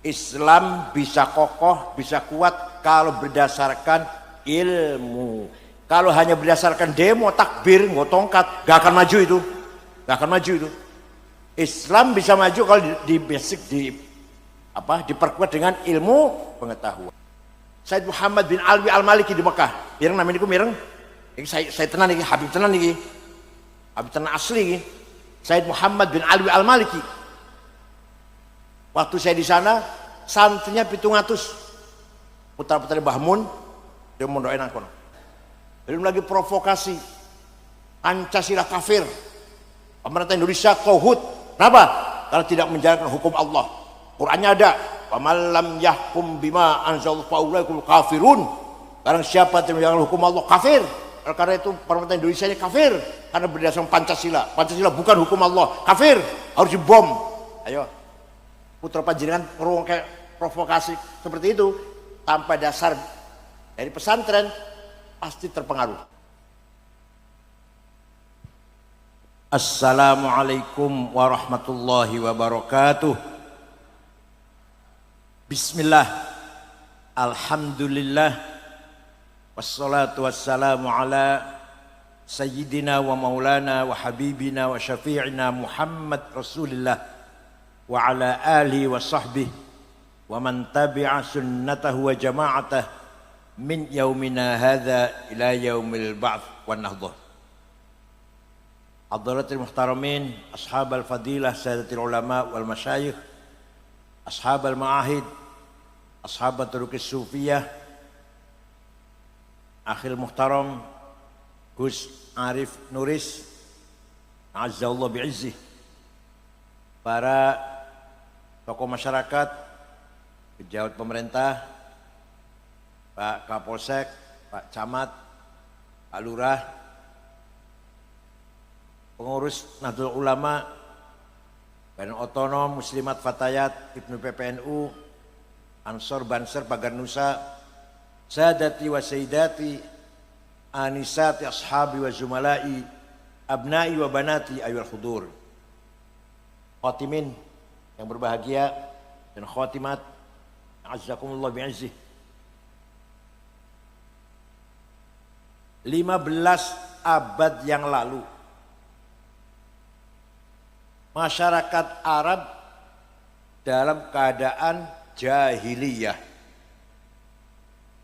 Islam bisa kokoh, bisa kuat kalau berdasarkan ilmu. Kalau hanya berdasarkan demo, takbir, tongkat, gak akan maju itu. Gak akan maju itu. Islam bisa maju kalau di basic, diperkuat dengan ilmu pengetahuan. Said Muhammad bin Alwi Al-Maliki di Mekah. Mireng namanya itu mireng. Saya tenan ini, Habib tenan ini. Habib tenan asli ini. Said Muhammad bin Alwi Al-Maliki. Waktu saya di sana, santrinya 700. Putar-putar Bahmun, dia mau doain aku. Belum lagi provokasi. Pancasila kafir. Pemerintah Indonesia tauhid. Kenapa? Kalau tidak menjalankan hukum Allah. Qurannya ada. Faman lam yahkum bima anzalallahu faulaikul kafirun. Karena siapa yang menjalankan hukum Allah kafir. Karena itu pemerintah Indonesia ini kafir karena berdasarkan Pancasila. Pancasila bukan hukum Allah. Kafir, harus dibom. Ayo. Putra panjenengan kayak provokasi seperti itu tanpa dasar dari pesantren pasti terpengaruh. Assalamualaikum warahmatullahi wabarakatuh. Bismillah, alhamdulillah, wassalatu wassalamu ala sayyidina wa maulana wa habibina wa syafi'ina Muhammad Rasulillah wa ala alihi wa sahbihi wa man tabi'a sunnatahu wa jama'atah min yaumina hadha ila yaumil ba'th wan nahdah. Hadratil muhtaramin, ashabal fadilah, sadatil ulama wal masyayikh, ashabal ma'ahid, ashabat turukis sufiyah, akhil muhtaram Gus Arif Nuris Azzallahu bi'izzih, para tokoh masyarakat, pejabat pemerintah, Pak Kapolsek, Pak Camat, Pak Lurah, pengurus Nahdlatul Ulama, Badan Otonom, Muslimat Fatayat, Ibnu PPNU, Ansor Banser Pagar Nusa, Sadati wa Sayyidati, Anisati Ashabi wa Zumalai, Abnai wa Banati ayyuhal hudur. Khotimin yang berbahagia dan khotimat, azzakumullah bi'izzih. 15 abad yang lalu masyarakat Arab dalam keadaan jahiliyah.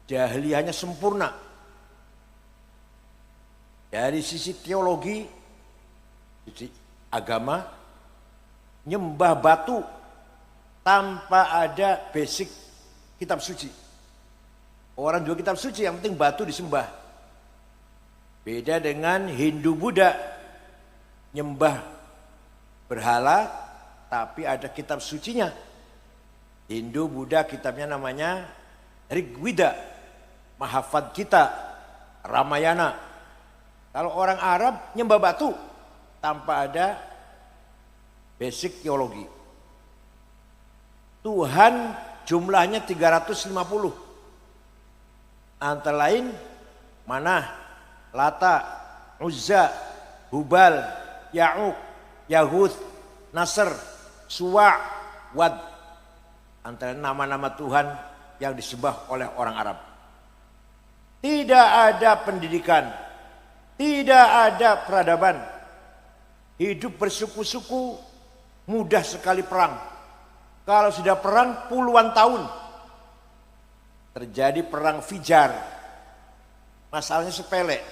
Jahiliyahnya sempurna. Dari sisi teologi, sisi agama, nyembah batu tanpa ada basic kitab suci. Orang juga kitab suci, yang penting batu disembah. Beda dengan Hindu Buddha, nyembah berhala tapi ada kitab sucinya. Hindu Buddha kitabnya namanya Rigveda, Mahafad Gita, Ramayana. Kalau orang Arab nyembah batu tanpa ada basic teologi. Tuhan jumlahnya 350. Antara lain Manah, Lata, Uzza, Hubal, Ya'uq, Yahuth, Nasr, Suwa', Wad. Antara nama-nama Tuhan yang disembah oleh orang Arab. Tidak ada pendidikan, tidak ada peradaban. Hidup bersuku-suku, mudah sekali perang. Kalau sudah perang puluhan tahun. Terjadi perang Fijar. Masalahnya sepele.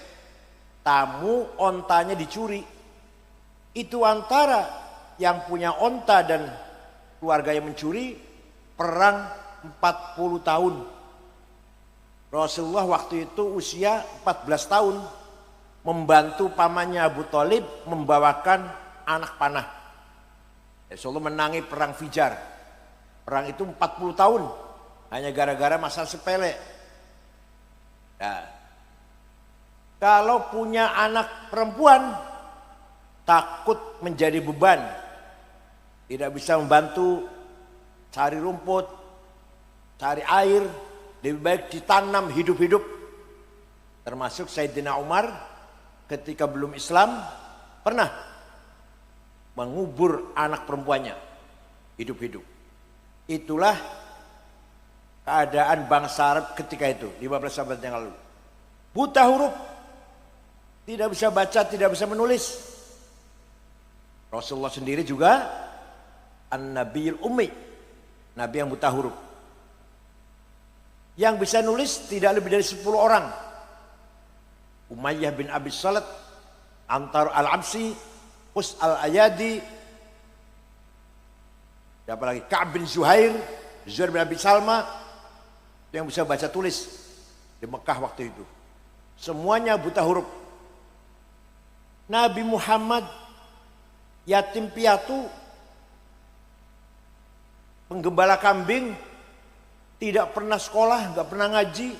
Tamu ontanya dicuri. Itu antara yang punya onta dan keluarga yang mencuri, perang 40 tahun. Rasulullah waktu itu usia 14 tahun, membantu pamannya Abu Thalib membawakan anak panah. Rasulullah menangi perang Fijar. Perang itu 40 tahun, hanya gara-gara masalah sepele. Nah, kalau punya anak perempuan, takut menjadi beban, tidak bisa membantu cari rumput, cari air, lebih baik ditanam hidup-hidup. Termasuk Sayyidina Umar ketika belum Islam pernah mengubur anak perempuannya hidup-hidup. Itulah keadaan bangsa Arab ketika itu, 15 abad yang lalu. Buta huruf, tidak bisa baca, tidak bisa menulis. Rasulullah sendiri juga an-nabiyul ummi, nabi yang buta huruf. Yang bisa nulis tidak lebih dari 10 orang. Umayyah bin Abi Salat, Antar al-Absi, Qus al-Ayadi, siapa lagi? Ka'ab bin Zuhair, Zuhair bin Abi Salma, yang bisa baca tulis di Mekah waktu itu. Semuanya buta huruf. Nabi Muhammad yatim piatu, penggembala kambing, tidak pernah sekolah, nggak pernah ngaji,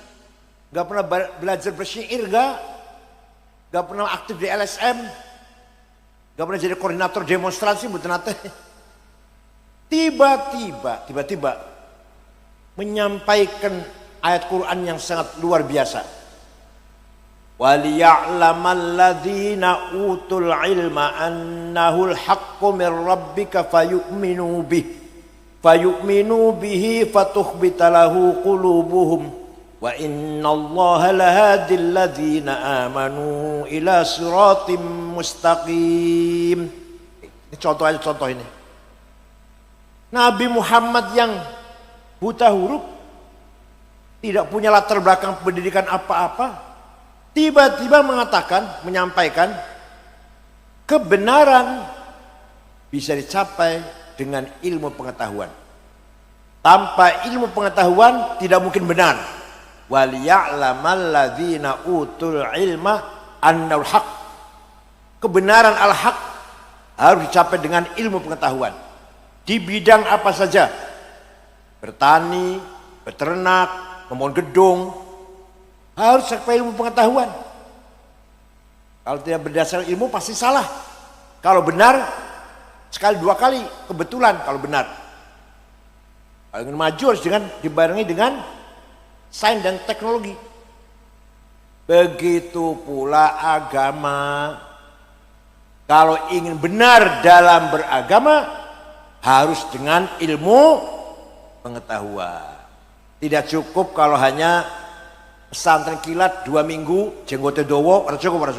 nggak pernah belajar bersyair, nggak pernah aktif di LSM, nggak pernah jadi koordinator demonstrasi, bukan nate. Tiba-tiba menyampaikan ayat Quran yang sangat luar biasa. Waliya'lamal ladzina utul ilma annahul haqqu mir rabbika fayu'minu bihi fatukhbita lahu qulubuhum wa innallaha lahadil ladzina amanu ila siratim mustaqim. Ini contoh ini. Nabi Muhammad yang buta huruf, tidak punya latar belakang pendidikan apa-apa, tiba-tiba menyampaikan kebenaran bisa dicapai dengan ilmu pengetahuan. Tanpa ilmu pengetahuan tidak mungkin benar. Waliya'lamal ladzina utul ilma annal haq. Kebenaran al-haq harus dicapai dengan ilmu pengetahuan. Di bidang apa saja, bertani, beternak, membangun gedung, harus sampai ilmu pengetahuan. Kalau tidak berdasarkan ilmu pasti salah. Kalau benar, sekali dua kali kebetulan kalau benar. Kalau ingin maju harus dibarengi dengan sains dan teknologi. Begitu pula agama. Kalau ingin benar dalam beragama, harus dengan ilmu pengetahuan. Tidak cukup kalau hanya pesantren kilat 2 minggu, jenggotnya dowo, ora cukup.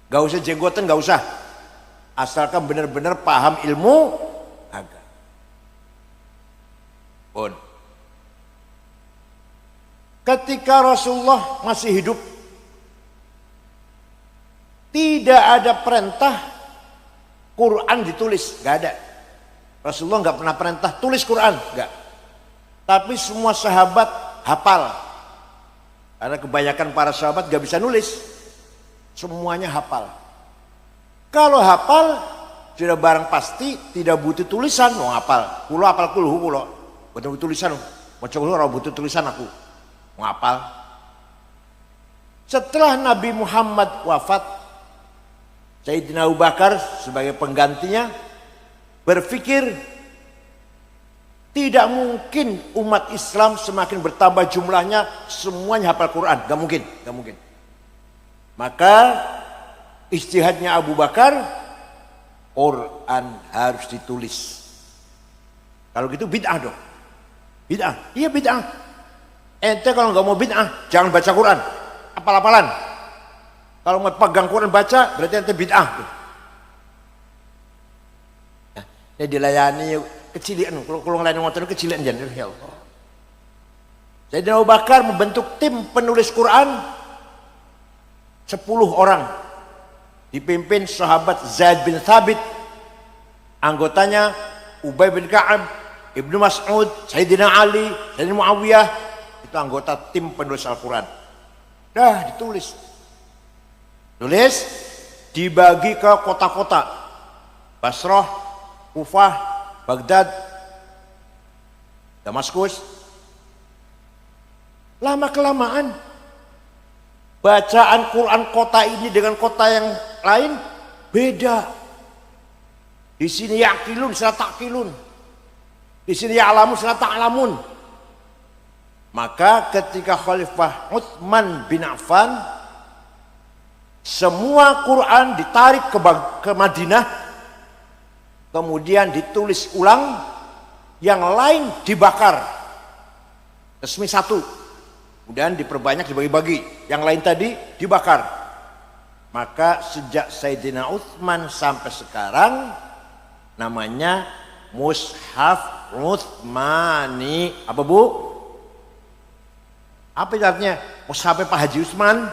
Gak usah jenggotan, gak usah. Asalkan benar-benar paham ilmu agama. Pun. Ketika Rasulullah masih hidup, tidak ada perintah Quran ditulis, gak ada. Rasulullah gak pernah perintah tulis Quran, gak. Tapi semua sahabat hafal. Karena kebanyakan para sahabat gak bisa nulis, semuanya hafal. Kalau hafal sudah barang pasti tidak butuh tulisan. Mau hafal, kulo hafal kulo, butuh tulisan. Mau coba butuh tulisan aku, mau hafal. Setelah Nabi Muhammad wafat, Sayyidina Abu Bakar sebagai penggantinya berpikir tidak mungkin umat Islam semakin bertambah jumlahnya semuanya hafal Quran, gak mungkin. Maka ijtihadnya Abu Bakar, Quran harus ditulis. Kalau gitu bid'ah dong. Bid'ah, iya bid'ah. Ente kalau nggak mau bid'ah, jangan baca Quran, apal-apalan. Kalau mau pegang Quran baca, berarti ente bid'ah. Nah, ini dilayani kecilian, kalau ngelayani ngotot kecilian jangan, ya Allah. Jadi Abu Bakar membentuk tim penulis Quran 10 orang, dipimpin sahabat Zaid bin Thabit, anggotanya Ubay bin Ka'ab, Ibnu Mas'ud, Sayyidina Ali, Sayyidina Muawiyah, itu anggota tim penulis Al-Quran. Dah ditulis, dibagi ke kota-kota, Basrah, Kufah, Baghdad, Damaskus. Lama kelamaan bacaan Quran kota ini dengan kota yang lain beda. Di sini yaqilun, sana ta'qilun. Di sini ya'lamun, sana ta'lamun. Maka ketika Khalifah Utsman bin Affan, semua Quran ditarik ke Madinah, kemudian ditulis ulang yang lain dibakar. Resmi satu, kemudian diperbanyak, dibagi-bagi. Yang lain tadi dibakar. Maka sejak Sayyidina Utsman sampai sekarang namanya Mushaf Utsmani. Apa Bu? Apa artinya? Mushaf Pak Haji Utsman.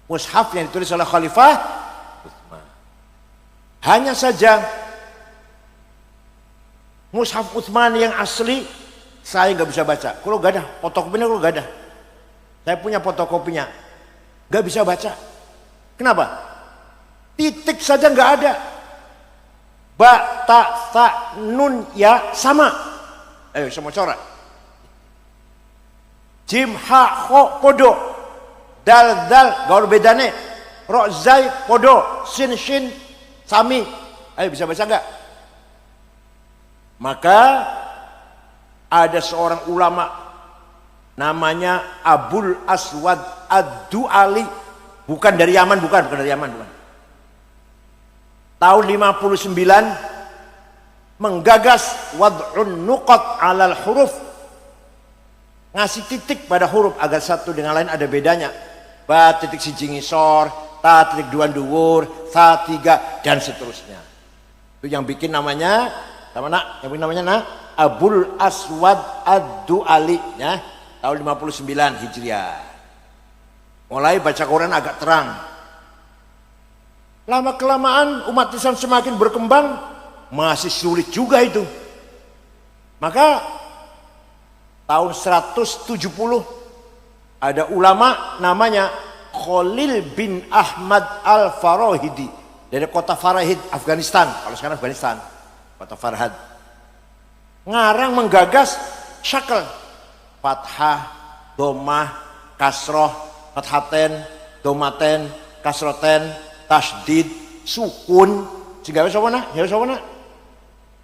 Mushaf yang ditulis oleh Khalifah Utsman. Hanya saja Mushaf Utsman yang asli saya nggak bisa baca. Kalau nggak ada fotokopinya, kalau nggak ada. Saya punya fotokopinya, nggak bisa baca. Kenapa? Titik saja nggak ada. Ba, ta, sa, nun, ya sama. Ayo semua corak. Jim, ha, kho, podo. Dal, dal, gaul bedane. Ro, zai, podo. Sin, shin, sami. Ayo bisa baca nggak? Maka ada seorang ulama namanya Abul Aswad Ad-Du'ali. Bukan dari Yaman, bukan dari Yaman, bukan. Tahun 59 menggagas wad'un nuqat 'alal huruf. Ngasih titik pada huruf agar satu dengan lain ada bedanya. Ba titik siji ngisor, ta titik dua dhuwur, sa tiga dan seterusnya. Itu yang bikin namanya yang bikin namanya Abul Aswad Ad-Du'ali ya, tahun 59 Hijriah. Mulai baca Quran agak terang. Lama kelamaan umat Islam semakin berkembang, masih sulit juga itu. Maka tahun 170 ada ulama namanya Khalil bin Ahmad Al-Farahidi dari kota Farahid, Afghanistan. Kalau sekarang Afghanistan, kota Farhad. Ngarang menggagas syakl, fathah, domah, kasroh, fathaten, domaten, kasroten, tasdid, sukun. Sigawe sapa nak? Jawab sapa nak?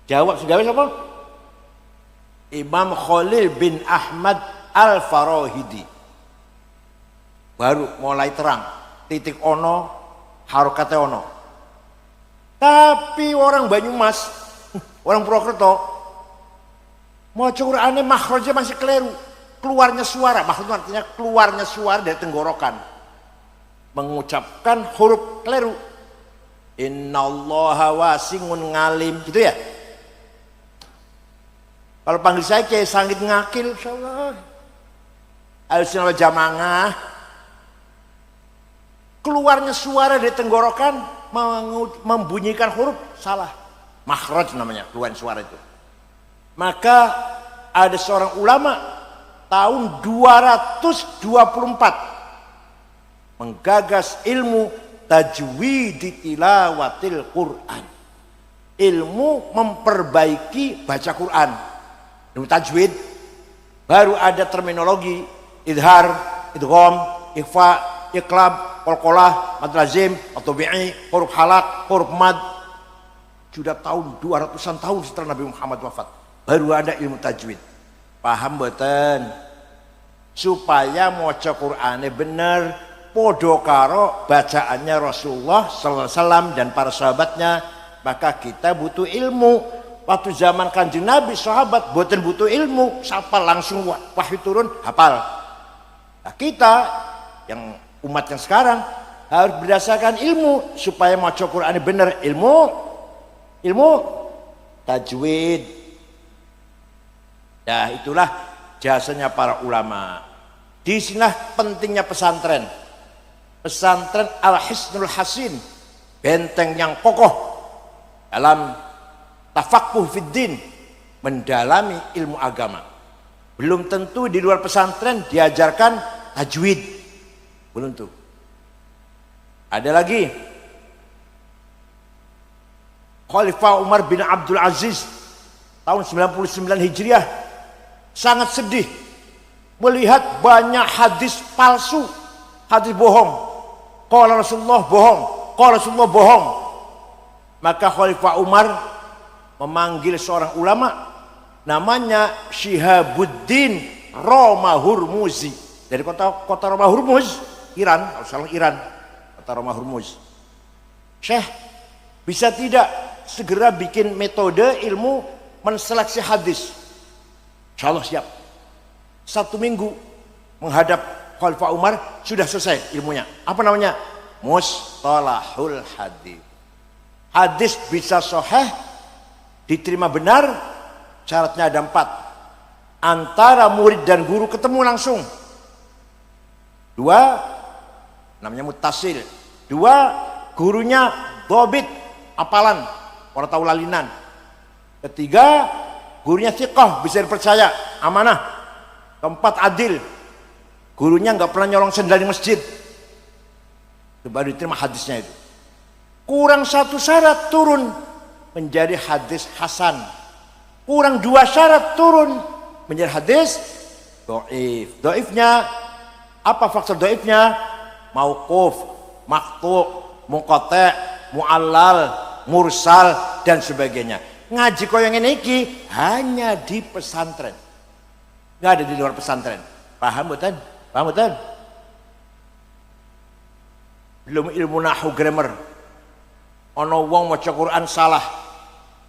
Jawab sigawe sapa? Imam Khalil bin Ahmad Al-Farahidi. Baru mulai terang, titik ono, harokate ono. Tapi orang Banyumas, orang Purwokerto, mau Qur'ane makhrajnya masih keliru. Keluarnya suara, maksudnya artinya keluarnya suara dari tenggorokan. Mengucapkan huruf keliru. Innallaha wasi'un ngalim, gitu ya. Kalau panggil saya Kiai Sangit Ngakil, insyaallah. Al-Sunnah wal Jamaah. Keluarnya suara dari tenggorokan membunyikan huruf salah. Makhraj namanya, keluar suara itu. Maka ada seorang ulama tahun 224 menggagas ilmu tajwid tilawatil Quran. Ilmu memperbaiki baca Quran. Ilmu tajwid baru ada terminologi idhar, idgham, ikhfa, iqlab, qalqalah, mad lazim, tabi'i, huruf halaq, huruf mad. Sudah tahun 200-an tahun setelah Nabi Muhammad wafat baru ada ilmu tajwid. Paham mboten? Supaya maca Qur'ane bener podo karo bacaannya Rasulullah sallallahu alaihi wasallam dan para sahabatnya, maka kita butuh ilmu. Waktu zaman Kanjeng Nabi sahabat mboten butuh ilmu, sapal langsung wahyu turun hafal. Nah, kita yang umat yang sekarang harus berdasarkan ilmu supaya maca Qur'ane bener, ilmu tajwid. Ya itulah jasanya para ulama. Di sinilah pentingnya pesantren. Pesantren Al-Hisnul Hasin, benteng yang kokoh dalam tafaqquh fiddin, mendalami ilmu agama. Belum tentu di luar pesantren diajarkan tajwid. Belum tentu. Ada lagi Khalifah Umar bin Abdul Aziz tahun 99 Hijriah sangat sedih melihat banyak hadis palsu, hadis bohong. Qala Rasulullah bohong, qala Rasulullah bohong. Maka Khalifah Umar memanggil seorang ulama namanya Syihabuddin Roma Hurmuzi dari kota Roma Hurmuz, Iran, asal Iran, kota Roma Hurmuz. Syekh, bisa tidak segera bikin metode ilmu menseleksi hadis. Insya Allah siap. 1 minggu menghadap Khalifah Umar sudah selesai ilmunya. Apa namanya? Mustalahul hadis. Hadis bisa sahih, diterima benar, syaratnya ada 4. Antara murid dan guru ketemu langsung. 2, namanya muttasil. 2, gurunya dhabit, apalan, orang tahu lalinan. 3, gurunya thiqah, bisa dipercaya, amanah. 4, adil, gurunya nggak pernah nyolong sendal di masjid. Itu baru diterima hadisnya itu. Kurang 1 syarat turun menjadi hadis hasan. Kurang 2 syarat turun menjadi hadis dhaif. Dhaifnya apa faktor dhaifnya? Mauquf, maqtu', munqati', mu'allal, mursal dan sebagainya. Ngaji koyo ngene iki hanya di pesantren. Enggak ada di luar pesantren. Paham mboten? Paham mboten? Belum ilmu nahwu grammar. Ana wong maca Quran salah.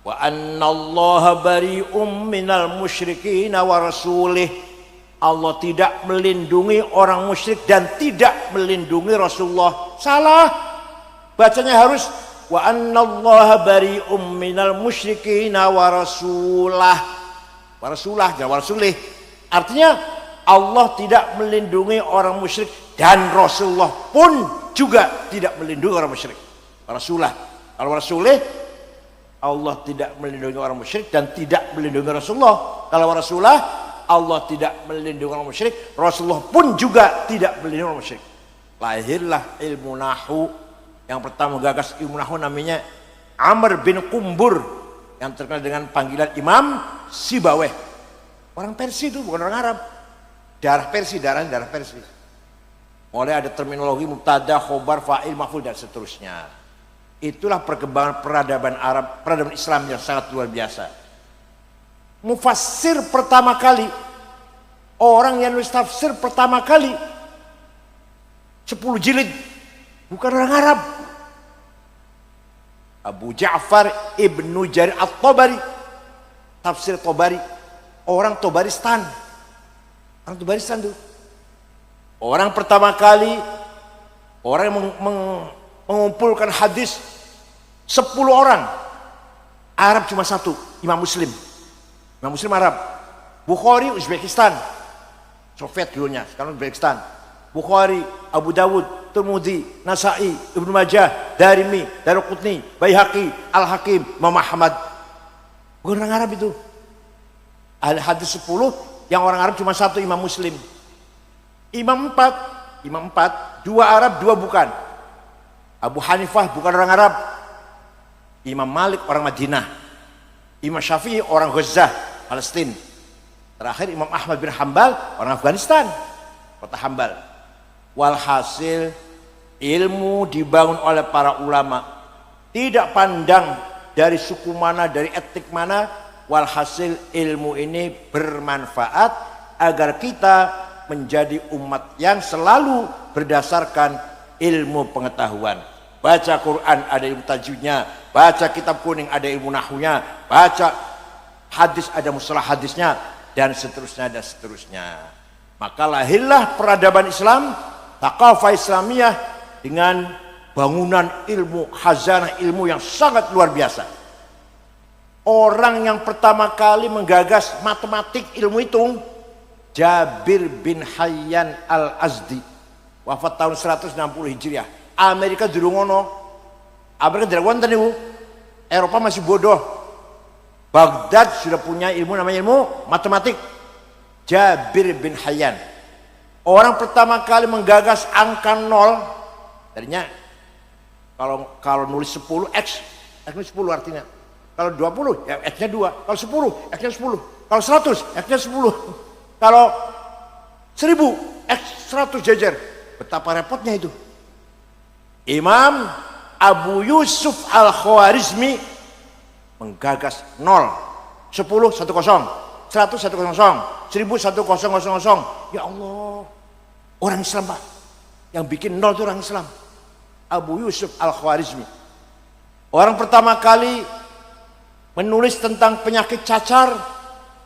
Wa annallaha bari'um minal musyrikin wa rasulih. Allah tidak melindungi orang musyrik dan tidak melindungi Rasulullah. Salah. Bacanya harus wa annallaha bari'um minal musyrikin wa rasulah. Wa rasulah, jangan wa rasulih. Artinya Allah tidak melindungi orang musyrik dan Rasulullah pun juga tidak melindungi orang musyrik. Rasulah. Kalau Rasulullah, Allah tidak melindungi orang musyrik dan tidak melindungi Rasulullah. Kalau Rasulullah, Allah tidak melindungi orang musyrik, Rasulullah pun juga tidak melindungi orang musyrik. Lahirlah ilmu nahwu. Yang pertama gagas ilmu nahwu namanya Amr bin Qumbur, yang terkenal dengan panggilan Imam Sibaweh. Orang Persia itu, bukan orang Arab. Darah Persia, darah Persia. Mulai ada terminologi mubtada, khobar, fa'il, maf'ul dan seterusnya. Itulah perkembangan peradaban Arab, peradaban Islam yang sangat luar biasa. Mufassir pertama kali, orang yang nulis tafsir pertama kali 10 jilid, bukan orang Arab. Abu Ja'far Ibnu Jarir At-Tabari, tafsir Tabari, orang Tabaristan. Orang Tabaristan itu. Orang pertama kali, orang yang mengumpulkan hadis 10 orang. Arab cuma 1, Imam Muslim. Imam Muslim Arab. Bukhari Uzbekistan, Soviet dulunya, sekarang Uzbekistan. Bukhari, Abu Dawud, Tirmidzi, Nasa'i, Ibnu Majah, Darimi, Daruqutni, Baihaqi, Al-Hakim, Imam Ahmad. Bukan orang Arab itu. Ahli hadis 10, yang orang Arab cuma 1, Imam Muslim. Imam 4, 2 Arab, 2 bukan. Abu Hanifah bukan orang Arab. Imam Malik orang Madinah. Imam Syafi'i orang Gaza, Palestina. Terakhir Imam Ahmad bin Hambal orang Afghanistan, kota Hambal. Walhasil ilmu dibangun oleh para ulama, tidak pandang dari suku mana, dari etnik mana. Walhasil ilmu ini bermanfaat agar kita menjadi umat yang selalu berdasarkan ilmu pengetahuan. Baca Quran ada ilmu tajwidnya, baca kitab kuning ada ilmu nahwunya, baca hadis ada mustalah hadisnya, dan seterusnya dan seterusnya. Maka lahirlah peradaban Islam, thaqafah Islamiyah, dengan bangunan ilmu, khazanah ilmu yang sangat luar biasa. Orang yang pertama kali menggagas matematik, ilmu hitung, Jabir bin Hayyan Al-Azdi, wafat tahun 160 Hijriah. Amerika durung ono. Amerika tidak wonten niku. Eropa masih bodoh. Baghdad sudah punya ilmu namanya ilmu matematik. Jabir bin Hayyan. Orang pertama kali menggagas angka 0. Tadinya kalau nulis 10 X nya 10 artinya. Kalau 20 ya X nya 2. Kalau 10 X nya 10. Kalau 100 X nya 10. Kalau 1000 X 100 jajar. Betapa repotnya itu. Imam Abu Yusuf Al-Khwarizmi menggagas 0, 10 1 0, 100 1 0, 1000 1 0 0. Ya Allah, orang Islam Pak, yang bikin 0 itu orang Islam. Abu Yusuf Al-Khwarizmi, orang pertama kali menulis tentang penyakit cacar.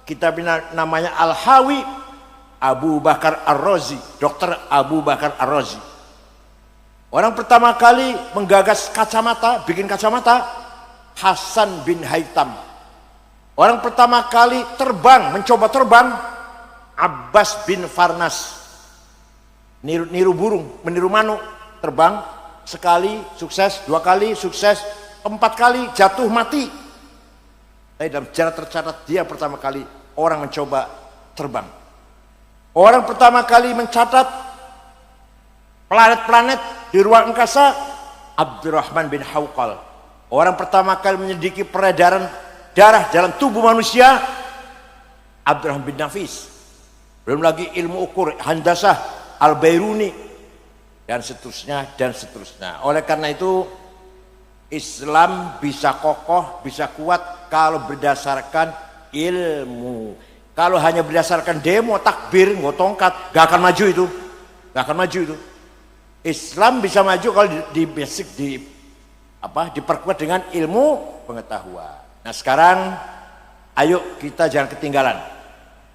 Kitab namanya Al-Hawi, Abu Bakar Ar-Razi, Dr. Abu Bakar Ar-Razi. Orang pertama kali menggagas kacamata, bikin kacamata, Hasan bin Haytham. Orang pertama kali terbang, mencoba terbang, Abbas bin Farnas. Niru burung, meniru manuk, terbang sekali sukses, 2 kali sukses, 4 kali jatuh mati. Tapi dalam sejarah tercatat dia pertama kali orang mencoba terbang. Orang pertama kali mencatat planet-planet di ruang angkasa, Abdurrahman bin Hawqal. Orang pertama kali menyelidiki peredaran darah dalam tubuh manusia, Abdurrahman bin Nafis. Belum lagi ilmu ukur handasah, Al-Bairuni, dan seterusnya dan seterusnya. Oleh karena itu Islam bisa kokoh, bisa kuat kalau berdasarkan ilmu. Kalau hanya berdasarkan demo, takbir, nggak tongkat, gak akan maju itu. Gak akan maju itu. Islam bisa maju kalau diperkuat dengan ilmu pengetahuan. Nah sekarang, ayo kita jangan ketinggalan.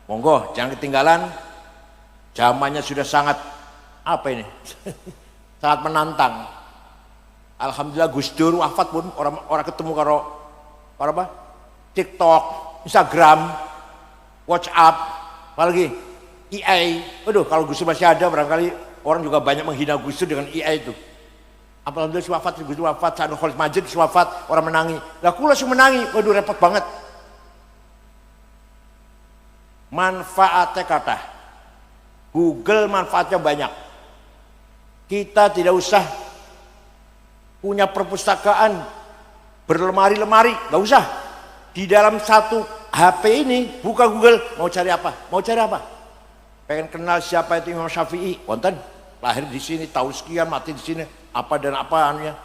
Monggo, jangan ketinggalan. Zamannya sudah sangat sangat menantang. Alhamdulillah Gus Dur wafat pun orang ketemu karo apa? TikTok, Instagram, WhatsApp, apalagi AI. Waduh, kalau Gus Dur masih ada barangkali orang juga banyak menghina Gus Dur dengan AI itu. Alhamdulillah wafat, Gus Dur wafat, Sa'ad Khalid Majid wafat, orang menangi. Lah kula sing menangi, waduh repot banget. Manfaatnya kata Google manfaatnya banyak. Kita tidak usah punya perpustakaan berlemari-lemari, nggak usah. Di dalam satu HP ini buka Google, mau cari apa? Mau cari apa? Pengen kenal siapa itu Imam Syafi'i, wonten, lahir di sini, tahun sekian, mati di sini, apa dan apa anunya,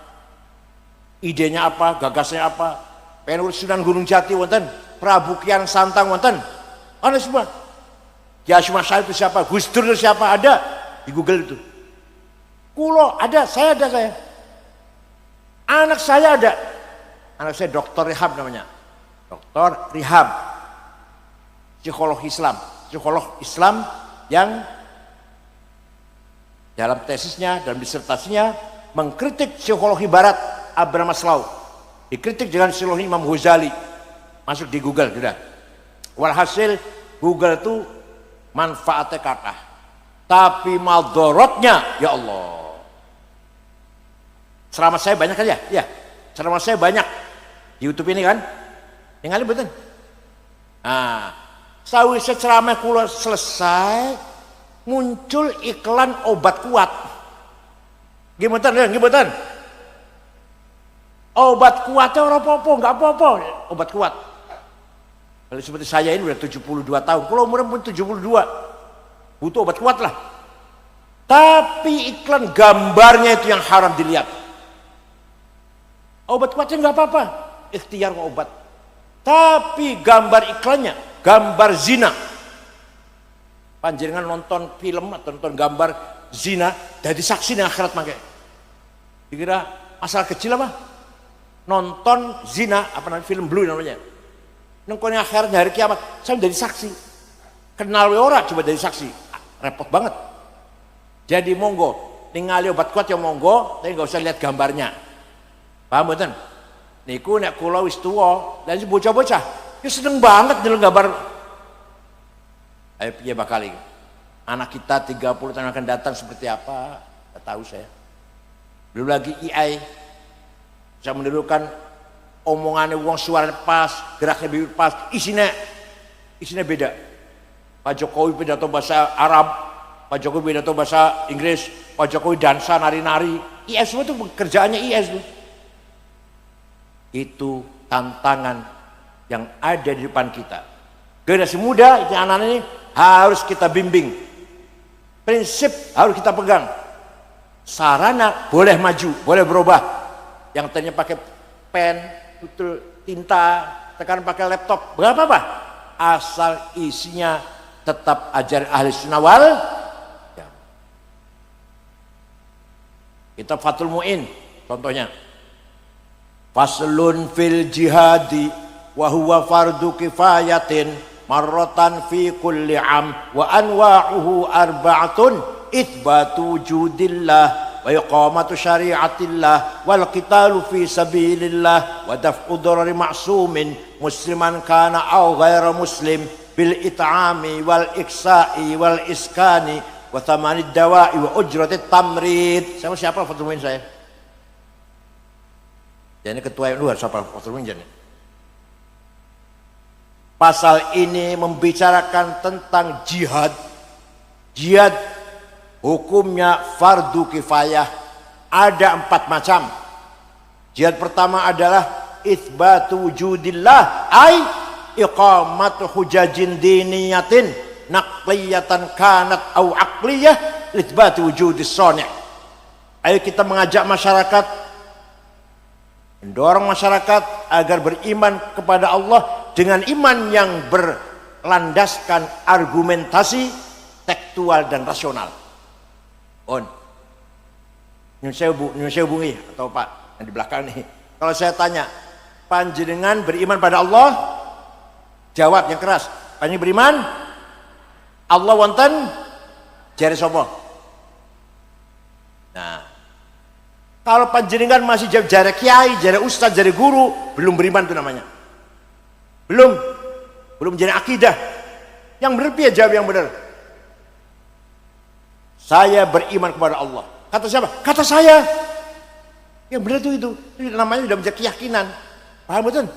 idenya apa, gagasnya apa. Pengen urus Sunan Gunung Jati, wonten, Prabu Kian Santang, wonten, ada semua. Ya Hashim Asy'ari itu siapa? Gus Dur itu siapa? Ada di Google itu. Kulo ada, saya ada saya. Anak saya ada. Anak saya Dr. Rihab namanya. Dr. Rihab. Psikolog Islam. Psikolog Islam yang dalam tesisnya, dalam disertasinya mengkritik psikologi barat Abraham Maslow. Dikritik dengan psikologi Imam Ghazali. Masuk di Google sudah. Walhasil Google itu manfaatnya kata. Tapi madorotnya ya Allah. Ceramah saya banyak aja, ya. Ceramah saya banyak di YouTube ini kan. Ningali betul. Nah, sawise ceramah kula selesai, muncul iklan obat kuat. Gimana? Obat kuatnya orang apa-apa, enggak apa-apa, obat kuat. Kalau seperti saya ini udah 72 tahun, kalau umurnya pun 72, butuh obat kuat lah. Tapi iklan gambarnya itu yang haram dilihat. Obat kuatnya nggak apa-apa, ikhtiar obat. Tapi gambar iklannya, gambar zina. Panjenengan nonton film atau nonton gambar zina, jadi saksi di akhirat makanya. Dikira asal kecil apa? Nonton zina, apa namanya, film Blue namanya. Nongkon akhirat hari kiamat, saya jadi saksi. Kenal ora coba jadi saksi, repot banget. Jadi monggo, ningali obat kuat yang monggo, tapi nggak usah lihat gambarnya. Paham betul? Niku nek kula wis tuwa, dan si bocah-bocah, ya seneng banget ndelok gambar. Ayo piye bakal iki? Anak kita 30 tahun akan datang seperti apa? Tidak tahu saya. Belum lagi AI bisa menirukan omongannya wong suara pas, geraknya bibir pas, isinya beda. Pak Jokowi pidato bahasa Arab, Pak Jokowi pidato bahasa Inggris, Pak Jokowi dansa nari-nari. IS itu kerjaannya IS itu. Itu tantangan yang ada di depan kita. Generasi muda, anak-anak ini harus kita bimbing. Prinsip harus kita pegang. Sarana boleh maju, boleh berubah. Yang tadinya pakai pen, tinta, sekarang pakai laptop, berapa apa? Asal isinya tetap ajaran ahli sunnah wal ya. Kitab Fathul Mu'in contohnya, faslun fil jihadi wa huwa fardu kifayatin marratan fi kulli am wa anwa'uhu arba'atun itsbatu wujudillah wa iqamatu syari'atillah wal qitalu fi sabilillah wa daf'u darari ma'sumin musliman kana aw ghaira muslim bil it'ami wal iksa'i wal iskani wa thamanid dawa'i wa ujratit tamrid. Siapa Fathul Muin saya? Jadi ketua yang luar siapa Fathul Muin jadi? Pasal ini membicarakan tentang jihad. Jihad hukumnya fardu kifayah. Ada 4 macam. Jihad pertama adalah itsbatu wujudillah ay iqamatu hujajin diniyatin naqliyatan kanat au aqliyah itsbatu wujudis shani'. Ayo kita mengajak masyarakat, mendorong masyarakat agar beriman kepada Allah dengan iman yang berlandaskan argumentasi tekstual dan rasional. Nyun sewu atau Pak yang di belakang nih. Kalau saya tanya, panjenengan beriman pada Allah? Jawab yang keras. Panjenengan beriman? Allah wonten jare sapa? Nah, kalau panjenengan masih jawab jare kiai, jare ustaz, jare guru, belum beriman itu namanya. Belum jadi akidah. Yang benar piye jawab yang benar? Saya beriman kepada Allah. Kata siapa? Kata saya. Yang benar itu namanya sudah menjadi keyakinan. Paham betul?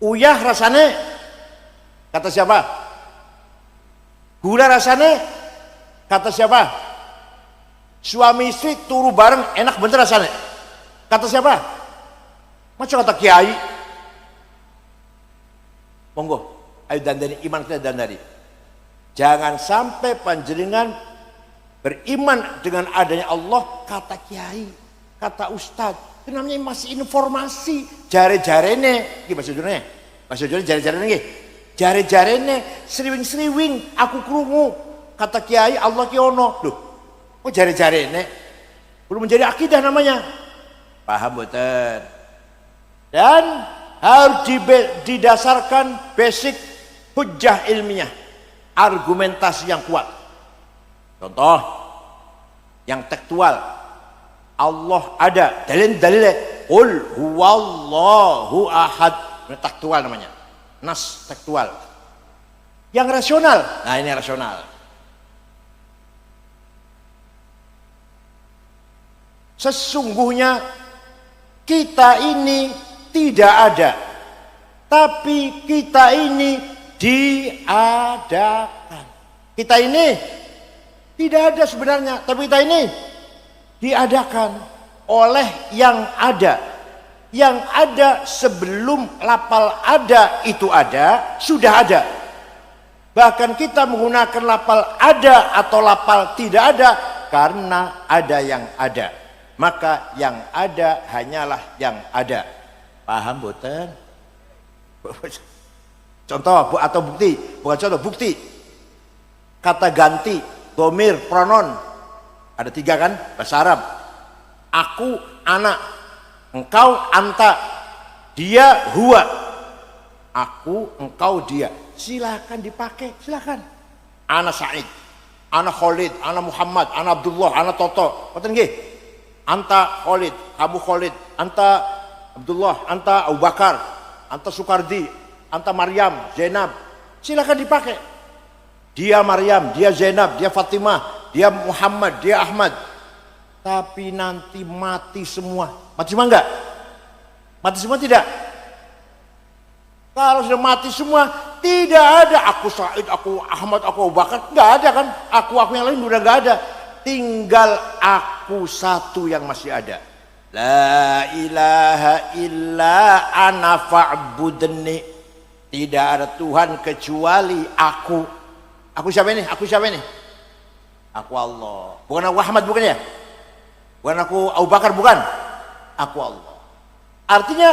Uyah rasane kata siapa? Gula rasane kata siapa? Suami istri turu bareng enak bener rasane kata siapa? Macam kata kiai. Monggo ayo dandani iman kita dandani. Jangan sampai panjenengan beriman dengan adanya Allah kata kiai, kata ustad. Itu namanya masih informasi. Jare-jarene, iki bahasa Jawane. Bahasa Jawane jare-jarene nggih. Jare-jarene, sriwing-sriwing aku krungu kata kiai Allah ki ono. Loh, kok jare-jarene? Belum menjadi akidah namanya. Paham mboten? Dan harus didasarkan basic hujjah ilmiah, argumentasi yang kuat. Contoh yang tekstual, Allah ada, dalil-dalilnya qul huwallahu ahad, ini tekstual namanya, nas tekstual. Yang rasional, nah ini rasional. Sesungguhnya kita ini tidak ada, tapi kita ini diadakan. Kita ini tidak ada sebenarnya, tapi kita ini diadakan oleh yang ada. Yang ada sebelum lapal ada itu ada, sudah ada. Bahkan kita menggunakan lapal ada atau lapal tidak ada karena ada yang ada. Maka yang ada hanyalah yang ada. Paham boten? Contoh atau bukti, bukan contoh, bukti. Kata ganti, domir, pronon. Ada 3 kan bahasa Arab. Aku, anak. Engkau, anta. Dia, huwa. Aku, engkau, dia. Silakan dipakai, silakan. Ana Said, ana Khalid, ana Muhammad, ana Abdullah, ana Toto. Boten nggih? Anta Khalid, kamu Khalid, anta Abdullah, anta Abu Bakar, anta Sukardi, anta Maryam, Zainab. Silakan dipakai. Dia Maryam, dia Zainab, dia Fatimah, dia Muhammad, dia Ahmad. Tapi nanti mati semua. Mati semua enggak? Mati semua tidak? Kalau sudah mati semua, tidak ada aku Said, aku Ahmad, aku Abu Bakar, enggak ada kan? Aku yang lain sudah enggak ada. Tinggal aku satu yang masih ada. La ilaha illa ana fa'budni. Tidak ada Tuhan kecuali aku. Aku siapa ini? Aku siapa ini? Aku Allah. Bukan aku Ahmad, bukan ya? Bukan aku Abu Bakar, bukan? Aku Allah. Artinya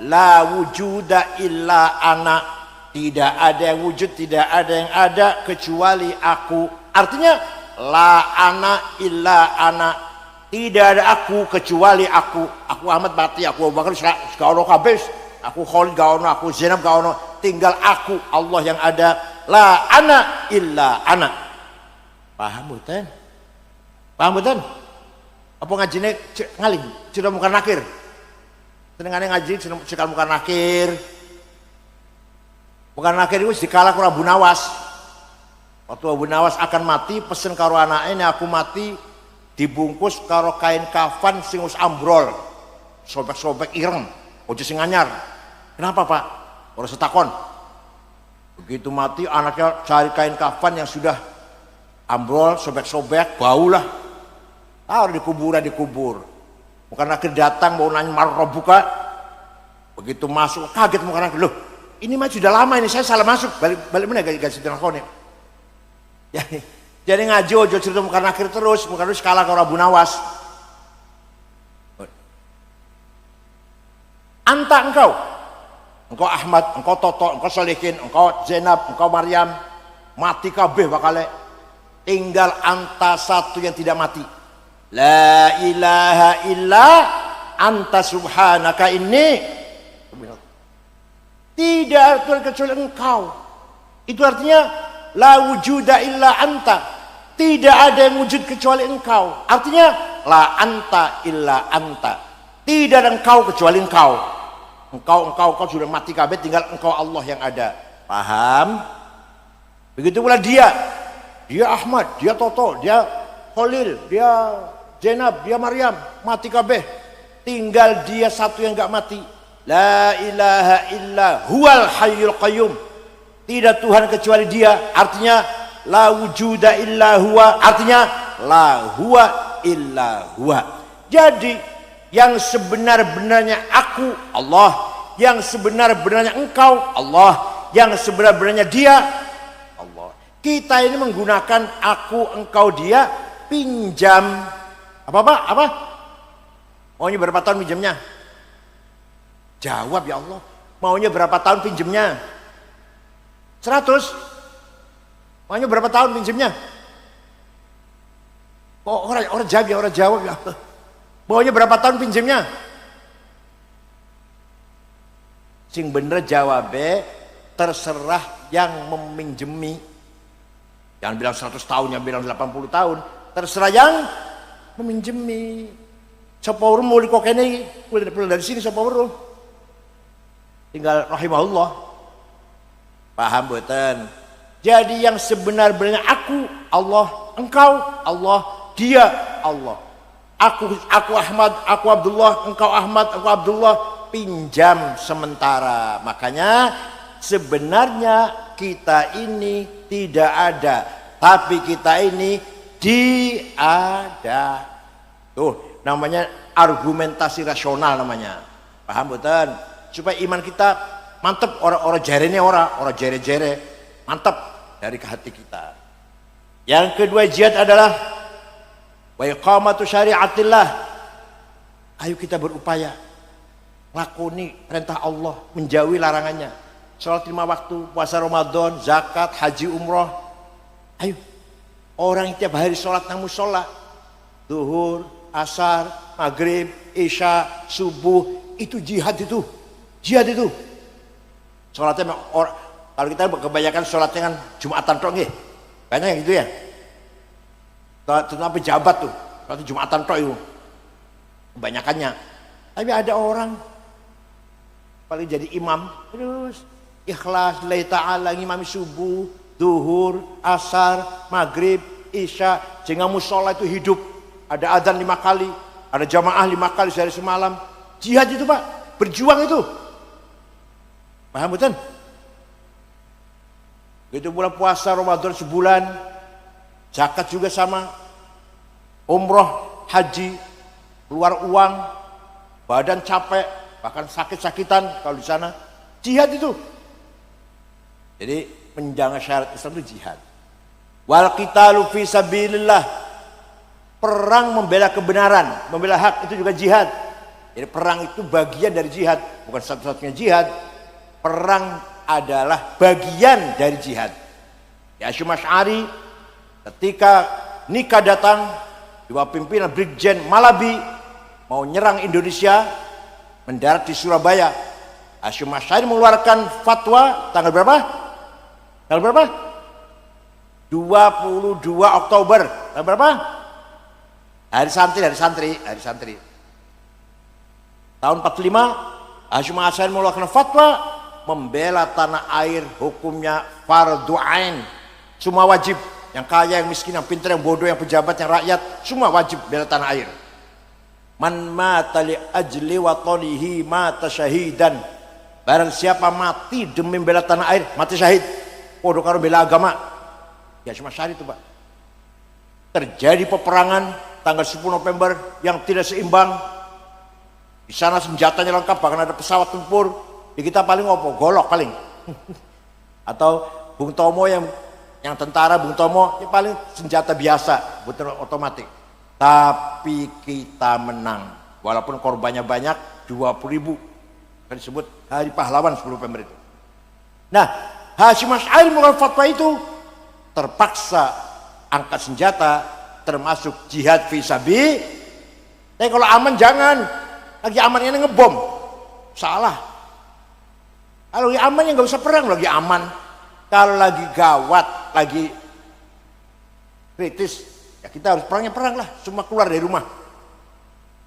la wujuda illa ana. Tidak ada yang wujud, tidak ada yang ada kecuali aku. Artinya la ana illa ana. Tidak ada aku kecuali aku. Aku Ahmad mati, aku Abu Bakar gak ono kabeh. Aku Khalid gak ono, aku Zainab gak ono. Tinggal aku, Allah yang ada. La ana illa ana. Paham mboten? Paham mboten? Apa ngajine ngaling, sudah muka nakir. Senengane ngaji sudah muka nakir. Muka nakir itu dikala karo Abu Nawas. Waktu Abu Nawas akan mati, pesen karo anake aku mati dibungkus karo kain kafan sing wis ambrol. Sobek-sobek ireng, ojo sing anyar. Kenapa, Pak? Ora setakon. Begitu mati anaknya cari kain kafan yang sudah ambrol, sobek-sobek, bau lah. Harus dikubur. Bukan akhir datang mau nanya marah buka. Begitu masuk kaget muka loh. Ini mah sudah lama ini saya salah masuk. Balik mana gak situ nakone. Jadi ngaji ojo cerita muka akhir terus kalah ke Abu Nawas. Anta engkau Ahmad, engkau Toto, engkau Solihin, engkau Zainab, engkau Maryam, mati kabeh bakale. Tinggal anta satu yang tidak mati. La ilaha illa anta subhanaka inni. Tidak ada kecuali engkau. Itu artinya la wujuda illa anta. Tidak ada yang wujud kecuali engkau. Artinya la anta illa anta. Tidak ada engkau kecuali engkau. Engkau sudah mati kabeh, tinggal engkau Allah yang ada. Paham? Begitu pula dia Ahmad, dia Toto, dia Khalil, dia Zainab, dia Maryam, mati kabeh. Tinggal dia satu yang enggak mati. La ilaha illa huwal hayyul qayyum. Tidak Tuhan kecuali dia. Artinya la wujuda illa huwa. Artinya la huwa illa huwa. Jadi yang sebenar-benarnya aku Allah, yang sebenar-benarnya engkau Allah, yang sebenar-benarnya dia Allah. Kita ini menggunakan aku, engkau, dia, pinjam. Apa? Maunya berapa tahun pinjamnya? Jawab ya Allah. Maunya berapa tahun pinjamnya? 100. Maunya berapa tahun pinjamnya? Oh, orang jawab ya Allah. Maunya berapa tahun pinjamnya? Sing bener jawabnya terserah yang meminjemi. Jangan bilang 100 tahun, yang bilang 80 tahun. Terserah yang meminjemi. Sapa urung mau kok kene iki dari sini sapa urung. Tinggal rahimahullah. Paham mboten? Jadi yang sebenar-benarnya aku Allah, engkau Allah, dia Allah. Aku Ahmad, aku Abdullah, engkau Ahmad, aku Abdullah, pinjam sementara. Makanya sebenarnya kita ini tidak ada, tapi kita ini diada. Tuh namanya argumentasi rasional namanya. Paham betul? Supaya iman kita mantep, orang jere-jere mantep dari ke hati kita. Yang kedua jihad adalah wa iqamatu syariatillah. Ayo kita berupaya lakoni perintah Allah, menjauhi larangannya. Salat 5 waktu, puasa Ramadan, zakat, haji, umroh. Ayo. Orang yang tiap hari sholat nang mushola, zuhur, asar, maghrib, isya, subuh, itu jihad itu. Jihad itu. Sholatnya kalau kita kebanyakan sholatnya kan Jumatan tok nggih. Banyak yang gitu ya. Tapi jabat tuh, sholat Jumatan tok itu. Kebanyakannya. Tapi ada orang paling jadi imam terus ikhlas lillahi ta'ala ngimami subuh, zuhur, asar, maghrib, isya, sehingga musola itu hidup. Ada adzan 5 kali, ada jamaah 5 kali sehari semalam. Jihad itu Pak, berjuang itu. Paham betul? Begitu pula puasa Ramadan sebulan, zakat juga sama, umroh, haji, keluar uang, badan capek, bahkan sakit-sakitan kalau di sana. Jihad itu. Jadi menjaga syarat Islam itu jihad. Wal qitalu fi sabilillah. Perang membela kebenaran, membela hak itu juga jihad. Jadi perang itu bagian dari jihad, bukan satu-satunya jihad. Perang adalah bagian dari jihad. Ya Syekh Asy'ari ketika nikah datang, bawah pimpinan Brigjen Malabi mau nyerang Indonesia, mendarat di Surabaya. Hasyim Asy'ari mengeluarkan fatwa tanggal berapa? Tanggal berapa? 22 Oktober. Tanggal berapa? Hari santri. Tahun 45 Hasyim Asy'ari mengeluarkan fatwa membela tanah air, hukumnya fardhu ain, semua wajib, yang kaya, yang miskin, yang pintar, yang bodoh, yang pejabat, yang rakyat, semua wajib bela tanah air. Man mata li ajli watanihi mata syahidan, barang siapa mati demi bela tanah air mati syahid. Podo karo bela agama. Ya cuma syahid itu Pak. Terjadi peperangan tanggal 10 November yang tidak seimbang. Di sana senjatanya lengkap, bahkan ada pesawat tempur. Di kita paling opo, golok paling. Atau Bung Tomo yang tentara Bung Tomo, ya paling senjata biasa, bukan otomatis. Tapi kita menang, walaupun korbannya banyak, 20.000. Kan disebut Hari Pahlawan 10 November itu. Nah, Hasyim Asy'ari mengeluarkan fatwa itu, terpaksa angkat senjata, termasuk jihad fisabi. Tapi kalau aman jangan. Lagi amannya ngebom, salah. Kalau lagi aman ya nggak usah perang, lagi aman. Kalau lagi gawat, lagi kritis, ya kita harus perang lah. Semua keluar dari rumah,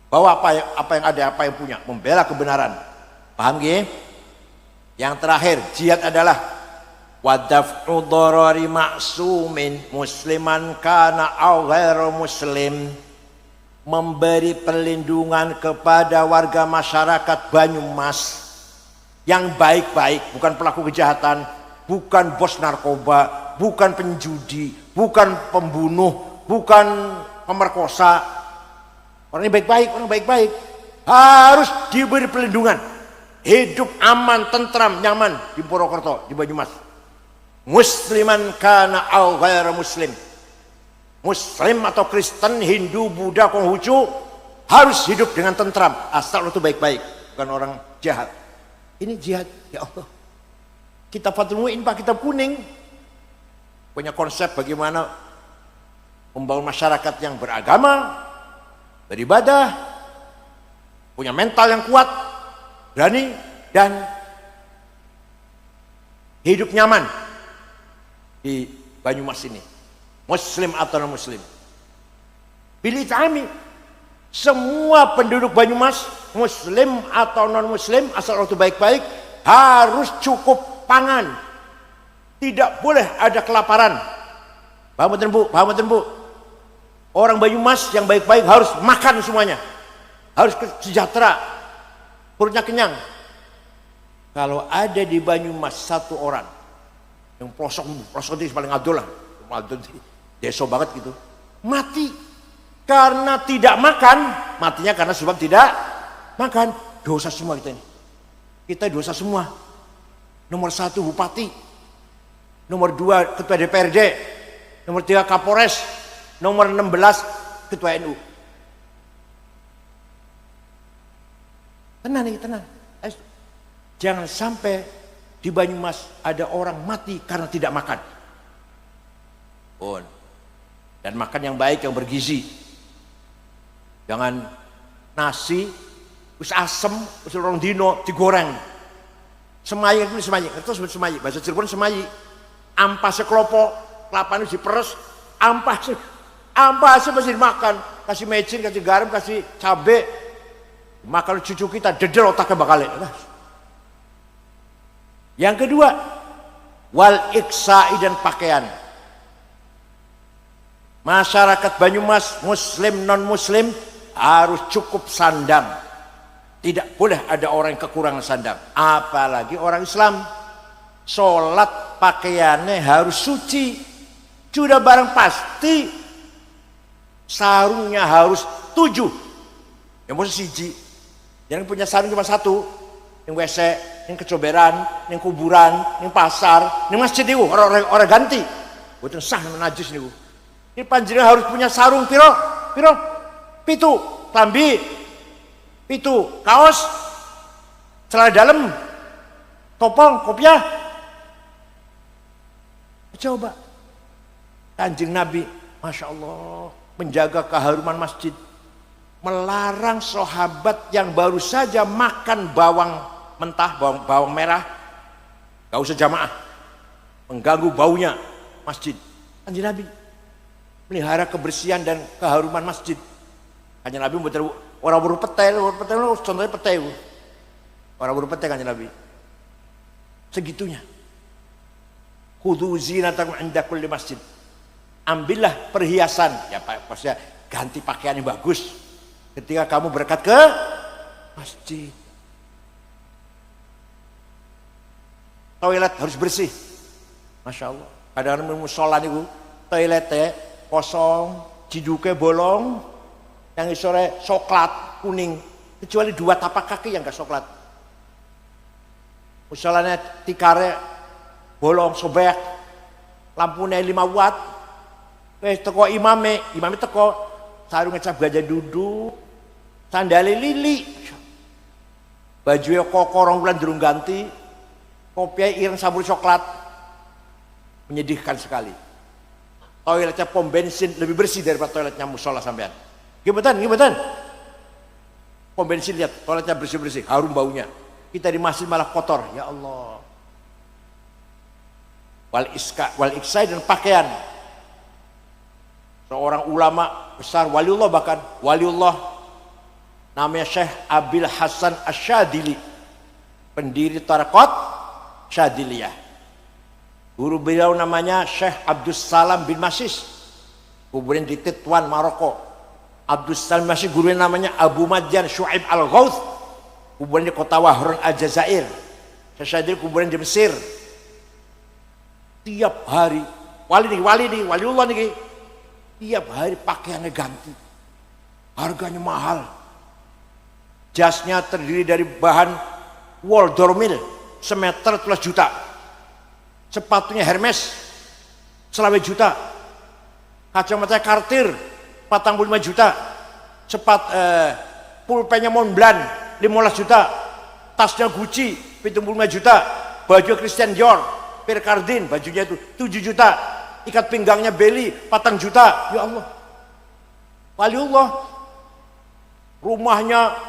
bawa apa yang ada, apa yang punya, membela kebenaran. Paham gak? Yang terakhir, jihad adalah wadaf'u dharari ma'sumin musliman kana aw ghairu muslim, memberi perlindungan kepada warga masyarakat Banyumas yang baik-baik, bukan pelaku kejahatan, bukan bos narkoba, bukan penjudi, bukan pembunuh, bukan pemerkosa. Orang baik-baik harus diberi perlindungan, hidup aman, tentram, nyaman di Purwokerto, di Banyumas. Musliman kana aw ghairu muslim, Muslim atau Kristen, Hindu, Buddha, Konghucu harus hidup dengan tentram, asal itu baik-baik, bukan orang jahat. Ini jihad, ya Allah. Kitab Fathul Mu'in, Pak, kitab kuning, punya konsep bagaimana membangun masyarakat yang beragama, beribadah, punya mental yang kuat, berani, dan hidup nyaman di Banyumas ini. Muslim atau non muslim, pilih kami. Semua penduduk Banyumas, muslim atau non muslim, asal itu baik-baik, harus cukup pangan, tidak boleh ada kelaparan. Paham betul Bu? Orang Banyumas yang baik-baik harus makan semuanya, harus sejahtera, perutnya kenyang. Kalau ada di Banyumas satu orang yang pelosok itu paling adol lah, deso banget gitu, mati karena tidak makan, matinya karena sebab tidak makan. Dosa semua kita ini, kita dosa semua. Nomor 1 bupati, nomor 2 ketua DPRD, nomor 3 Kapolres, nomor 16 ketua NU. Tenang. Jangan sampai di Banyumas ada orang mati karena tidak makan. Dan makan yang baik, yang bergizi. Jangan nasi wis asem, wis rong dino digoreng. Semayi itu semayi, terus semayi. Bahasa Cirebon semayi. Ampas seklopo, kelapane diperes, ampas masih dimakan, kasih mecin, kasih garam, kasih cabe. Makan cucu kita dedel otaknya bakal. Yang kedua, wal iksa'i dan pakaian. Masyarakat Banyumas, muslim non muslim, harus cukup sandang. Tidak boleh ada orang yang kekurangan sandang, apalagi orang Islam. Sholat pakaiannya harus suci, sudah barang pasti. Sarungnya harus 7, yang mesti siji. Jangan punya sarung cuma 1, yang WC, yang kecoberan, yang kuburan, yang pasar, yang masjid itu orang ganti. Bukan sah najis nih. Ini panjenengan harus punya sarung piro, 7, klambi, 7, kaos, celana dalam, topong, kopiah. Coba Kanjeng Nabi, Masya Allah, menjaga keharuman masjid, melarang sahabat yang baru saja makan bawang mentah, bawang merah, gak usah jamaah, mengganggu baunya masjid. Kanjeng Nabi melihara kebersihan dan keharuman masjid. Kanjeng Nabi betul orang baru petai contohnya petai. Orang baru petai Kanjeng Nabi. Segitunya. Khudhu zinatakum 'inda kulli masjid. Ambillah perhiasan, ya maksudnya ganti pakaian yang bagus ketika kamu berangkat ke masjid. Toilet harus bersih. Masya Allah. Kadang-kadang musola niku toiletnya kosong, ciduke bolong, yang sore coklat kuning, kecuali 2 tapak kaki yang gak coklat. Musolanya tikare bolong sobek, lampunya 5 watt. Teko imame teko sarung ngecap gajah duduk, sandali lili, bajunya kokorong bulan durung ganti, kopinya ireng sabur coklat, menyedihkan sekali. Toiletnya pom bensin lebih bersih daripada toiletnya musola sampean. Gimana? Pom bensin lihat toiletnya bersih-bersih, harum baunya. Kita di masjid malah kotor, ya Allah. Wal iksai dan pakaian. Seorang ulama besar, waliullah bahkan, waliullah namanya Syekh Abil Hasan Asyadili, pendiri Tarekat Syadiliyah. Guru beliau namanya Syekh Abdus Salam bin Masis, kuburan di Tetuan, Maroko. Abdus Salam bin Masis gurunya namanya Abu Madyan Syu'aib Al-Ghauth, kuburan di kota Wahrun Al-Jazair. Syekh Syadili kuburan di Mesir. Tiap hari waliullah nih, tiap hari pakaiannya ganti, harganya mahal. Jasnya terdiri dari bahan wol dormil semeter 12 juta, sepatunya Hermes 11 juta, kacamata Cartier 45 juta, pulpennya Montblanc 15 juta, tasnya Gucci 75 juta, baju Christian Dior Pierre Cardin bajunya itu 7 juta, ikat pinggangnya Beli 4 juta. Ya Allah, waliullah, rumahnya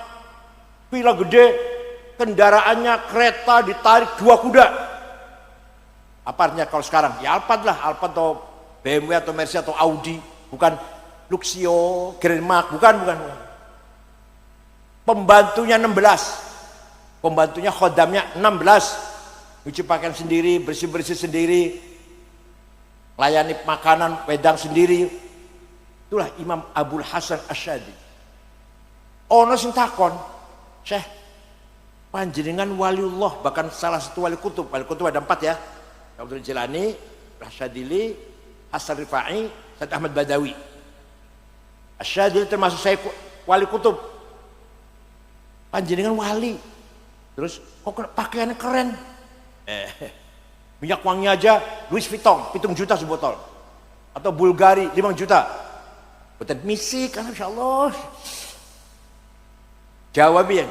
villa gede, kendaraannya kereta ditarik 2 kuda. Apa artinya kalau sekarang? Ya Alphard lah, Alphard atau BMW atau Mercy atau Audi, bukan Luxio, Grand Mark, bukan. Pembantunya 16, pembantunya khodamnya 16, cuci pakaian sendiri, bersih-bersih sendiri, layani makanan wedang sendiri. Itulah Imam Abul Hasan Asyadili. Ono sing takon, Syekh, panjenengan waliullah, bahkan salah satu wali kutub ada 4 ya, Abdul Jilani, Asyadili, Hasan Rifai, Said Ahmad Badawi. Asyadili termasuk saya wali kutub. Panjenengan wali, terus kok pakaiannya keren, minyak wangi aja Louis Vuitton 7 juta sebotol, atau Bulgari 5 juta. Betul misi kan, insyaallah. Jawab ya.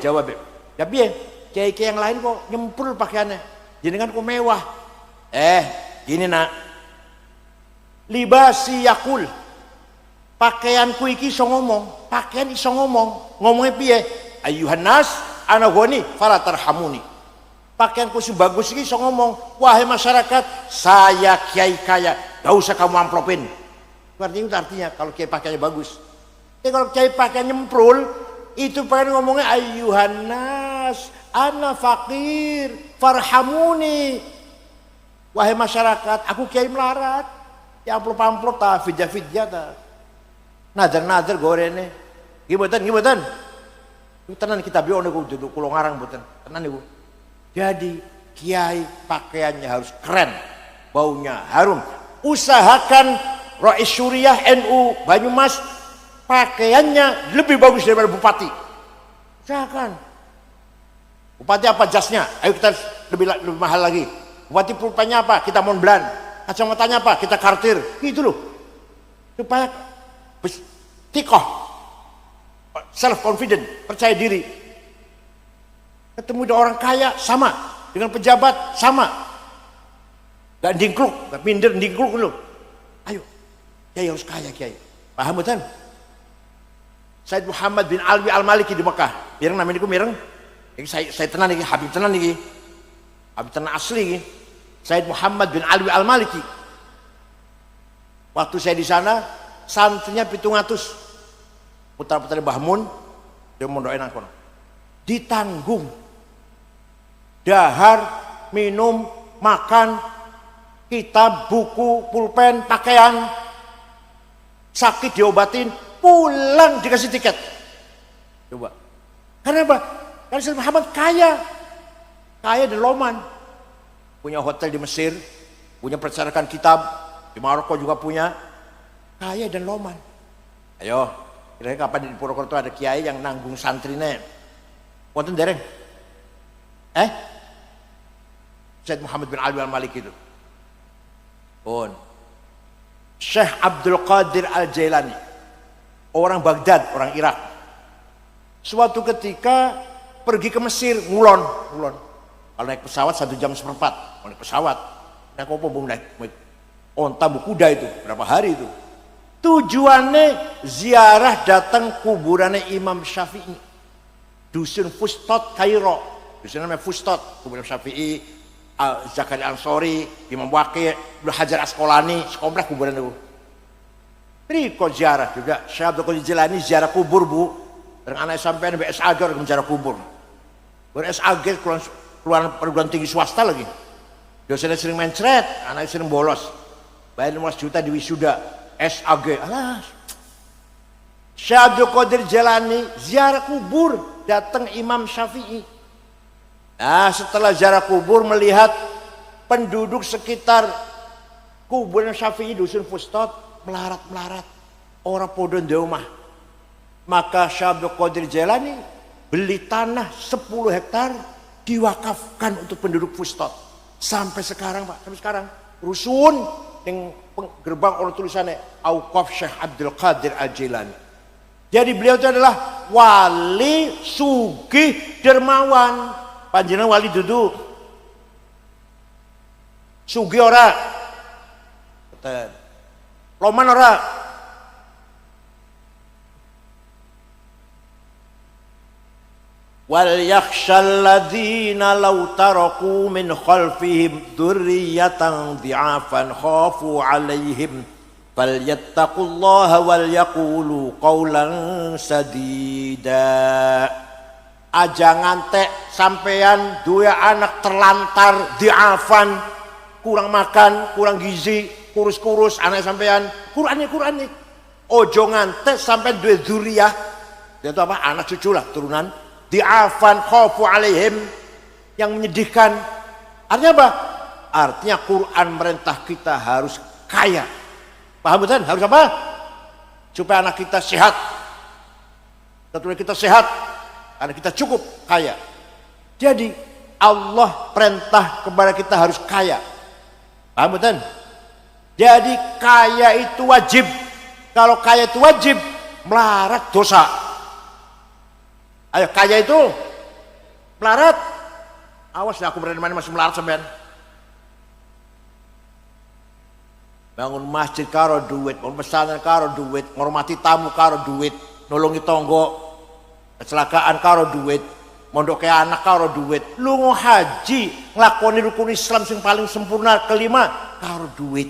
Tapi ya, kiai yang lain kok nyempul pakaiannya, jenengan kok mewah. Gini nak, libasi yakul, pakaianku iki iso ngomong, pakaian iso ngomongnya piye? Ayuhan nas ana ghani fala tarhamuni. Pakaianku sebagus ini so ngomong, wahai masyarakat, saya kiai kaya, gak usah kamu amplopin. Artinya kalau kiai pakaiannya bagus. Tapi kalau kiai pakaiannya nyemprul, itu pengen ngomongnya ayyuhan nas, ana fakir, farhamuni. Wahai masyarakat, aku kiai melarat. Ya amplop ta, fidya ta. Nazar gorene. Gimana? Tenan kita biar duduk kulo ngarang boten. Tenan ibu. Jadi kiai pakaiannya harus keren, baunya harum. Usahakan Rais Syuriah NU Banyumas pakaiannya lebih bagus daripada bupati. Usahakan. Bupati apa jasnya? Ayo kita lebih mahal lagi. Bupati pulpennya apa? Kita Montblanc. Kacamatanya apa? Kita Cartier. Gitu loh. Supaya tikoh, self confident, percaya diri. Ketemu dengan orang kaya sama, dengan pejabat sama, gak dingkluk, gak minder dingkluk dulu. Ayo, kiai harus kaya kiai. Paham betul? Said Muhammad bin Alwi Al-Maliki di Mekah. Mireng namanya niku mireng. Iki saya tenan iki, Habib tenan iki. Habib tenan asli iki. Said Muhammad bin Alwi Al-Maliki. Waktu saya di sana, santrinya 700. Putra-putri Mbah Mun, dia mondoke nang kono. Ditanggung. Dahar, minum, makan, kitab, buku, pulpen, pakaian, sakit diobatin, pulang dikasih tiket. Coba. Karena apa? Karena Said Muhammad kaya dan loman. Punya hotel di Mesir, punya percetakan kitab, di Maroko juga punya, kaya dan loman. Ayo, kira-kira kapan di Purwokerto ada kiai yang nanggung santrinya? Wonten dereng? Said Muhammad bin Alwi Al-Maliki itu. Pun. Syekh Abdul Qadir Al-Jailani. Orang Baghdad, orang Irak. Suatu ketika pergi ke Mesir, ngulon. Kalau naik pesawat 1 jam seperempat. Kalau naik pesawat, naik apa belum naik? Onta kuda itu, berapa hari itu? Tujuannya ziarah datang kuburannya Imam Syafi'i. Dusun Fustot, Kairo. Dusun namanya Fustot, kuburan Syafi'i, Zakaria Ansori, Imam Waqi', Ibnu Hajar Asqalani, sekomplek kuburan itu. Riko ziarah juga, Syekh Abdul Qadir Jilani ziarah kubur bu. Dan anak sampai BSAG orang ziarah kubur. BSAG keluar perguruan tinggi swasta lagi. Dosennya sering mencret, anaknya sering bolos. Bayar 15 juta di wisuda, SAG, alas. Syekh Abdul Qadir Jilani ziarah kubur, datang Imam Syafi'i. Nah setelah ziarah kubur melihat penduduk sekitar kuburan Syafi'i dusun Fustot melarat, orang podo ndeumah. Maka Syekh Abdul Qadir Jilani beli tanah 10 hektar diwakafkan untuk penduduk Fustot. Sampai sekarang Pak, sampai sekarang rusun yang gerbang orang tulisannya Auqaf Syekh Abdul Qadir Al-Jilani. Jadi beliau itu adalah wali sugih dermawan. Panjenengan wali dudu sugih ora? Betul. Loman ora? Wal yakhshal ladzina law taraku min khalfihim dzurriyyatan dhi'afan khafu 'alaihim falyattaqullaha wal yaqulu qawlan sadida. Aja ngantek sampean dua anak terlantar diafan, kurang makan, kurang gizi, kurus-kurus anak sampean, Qur'an nih. Ojo ngantek sampai dua dzurriyah, itu apa? Anak cucu lah, turunan. Diafan khaufu alaihim, yang menyedihkan. Artinya apa? Artinya Quran merintah kita harus kaya. Paham betul? Harus apa? Supaya anak kita sehat. Keturunan kita sehat. Karena kita cukup kaya. Jadi Allah perintah kepada kita harus kaya. Paham betul? Jadi kaya itu wajib. Kalau kaya itu wajib, melarat dosa. Ayo kaya itu melarat. Awas lah aku berada mana masih melarat sampean. Bangun masjid karo duit, bangun pesantren karo duit, ngormati tamu karo duit, nolongi tonggo, kecelakaan karo duit, mondok ke anak karo duit, lungo haji, nglakoni rukun Islam yang paling sempurna kelima karo duit.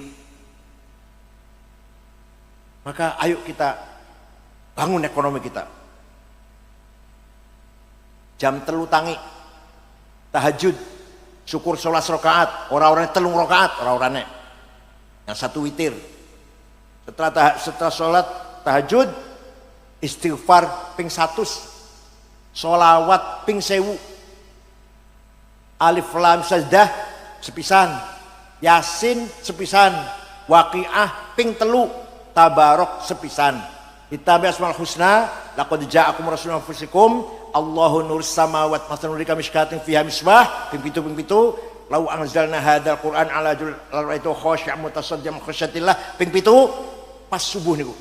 Maka ayo kita bangun ekonomi kita. Jam 3 tangi tahajud, syukur 11 rakaat, orang-orangnya 3 rakaat, orang-orangnya yang 1 witir. Setelah sholat tahajud, istighfar ping 100, sholawat ping 1000, alif lam sajdah sepisan, yasin sepisan, waqiah ping 3, tabarok sepisan. Ditambah asmaul husna, laqad ja'akum rasulun min anfusikum, Allahu nurus samawati wa nuri kamishkatin fiha misbah, ping 7, lau anzalna hadzal Qur'an ala itu khasyi'an mutasaddian khasyatillah, ping 7 pas subuh niku.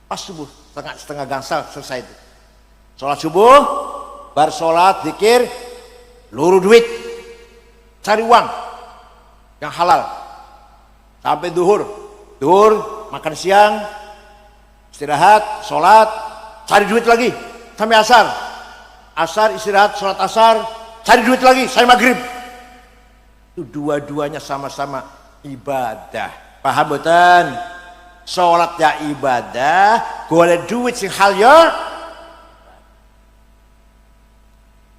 Pas subuh setengah gangsal selesai itu. Salat subuh, bar salat zikir, luru duit. Cari uang yang halal. Sampai duhur makan siang, Istirahat, sholat, cari duit lagi sampai asar. Asar istirahat, sholat asar, cari duit lagi sampai maghrib. Itu dua-duanya sama-sama ibadah. Paham betul? Sholat ya ibadah, golek duit sing hal ya.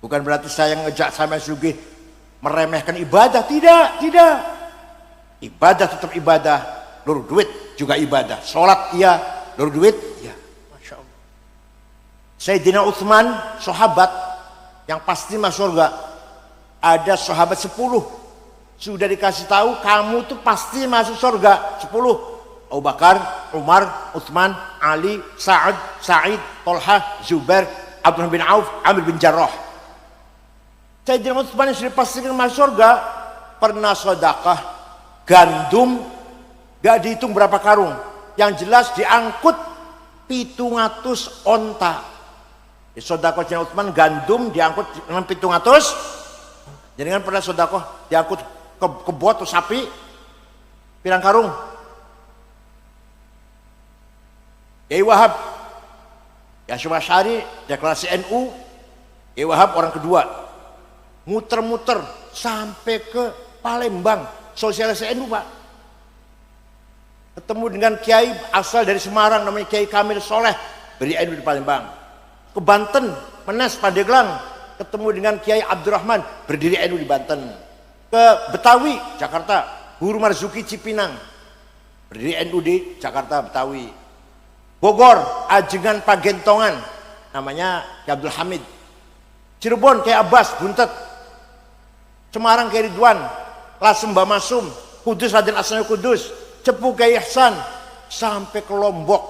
Bukan berarti saya ngejak sama sugih meremehkan ibadah, tidak. Ibadah tetap ibadah, lur duit juga ibadah. Sholat iya, lur duit iya. Masya Allah. Sayyidina Utsman, sahabat yang pasti masuk surga. Ada sahabat 10 sudah dikasih tahu kamu tuh pasti masuk surga. 10. Abu Bakar, Umar, Utsman, Ali, Sa'ad, Sa'id, Tolha, Zubair, Abdurrahman bin Auf, Amir bin Jarrah. Sayyidina Utsman yang sudah pastikan masuk surga pernah sedekah gandum gak dihitung berapa karung, yang jelas diangkut 700 onta. Di sedekah Sayyidina Utsman gandum diangkut dengan 700. Jadi kan pernah sedekah diangkut kebot atau sapi pirang karung. Kiai Wahab Hasyim Asy'ari deklarasi NU. Kiai Wahab orang kedua, muter-muter sampai ke Palembang sosialisasi NU Pak. Ketemu dengan kiai asal dari Semarang namanya Kiai Kamil Soleh, beri NU di Palembang. Ke Banten, Menes, Pandeglang, ketemu dengan Kiai Abdurrahman, berdiri NU di Banten. Ke Betawi, Jakarta, Guru Marzuki Cipinang, berdiri NU di Jakarta, Betawi. Bogor, Ajengan Pagentongan, namanya Kiai Abdul Hamid. Cirebon, Kiai Abbas Buntet. Semarang, Kiai Ridwan. Lasem Mbah Masum. Kudus, Raden Asnawi Kudus. Cepu, Kiai Ihsan. Sampai ke Lombok.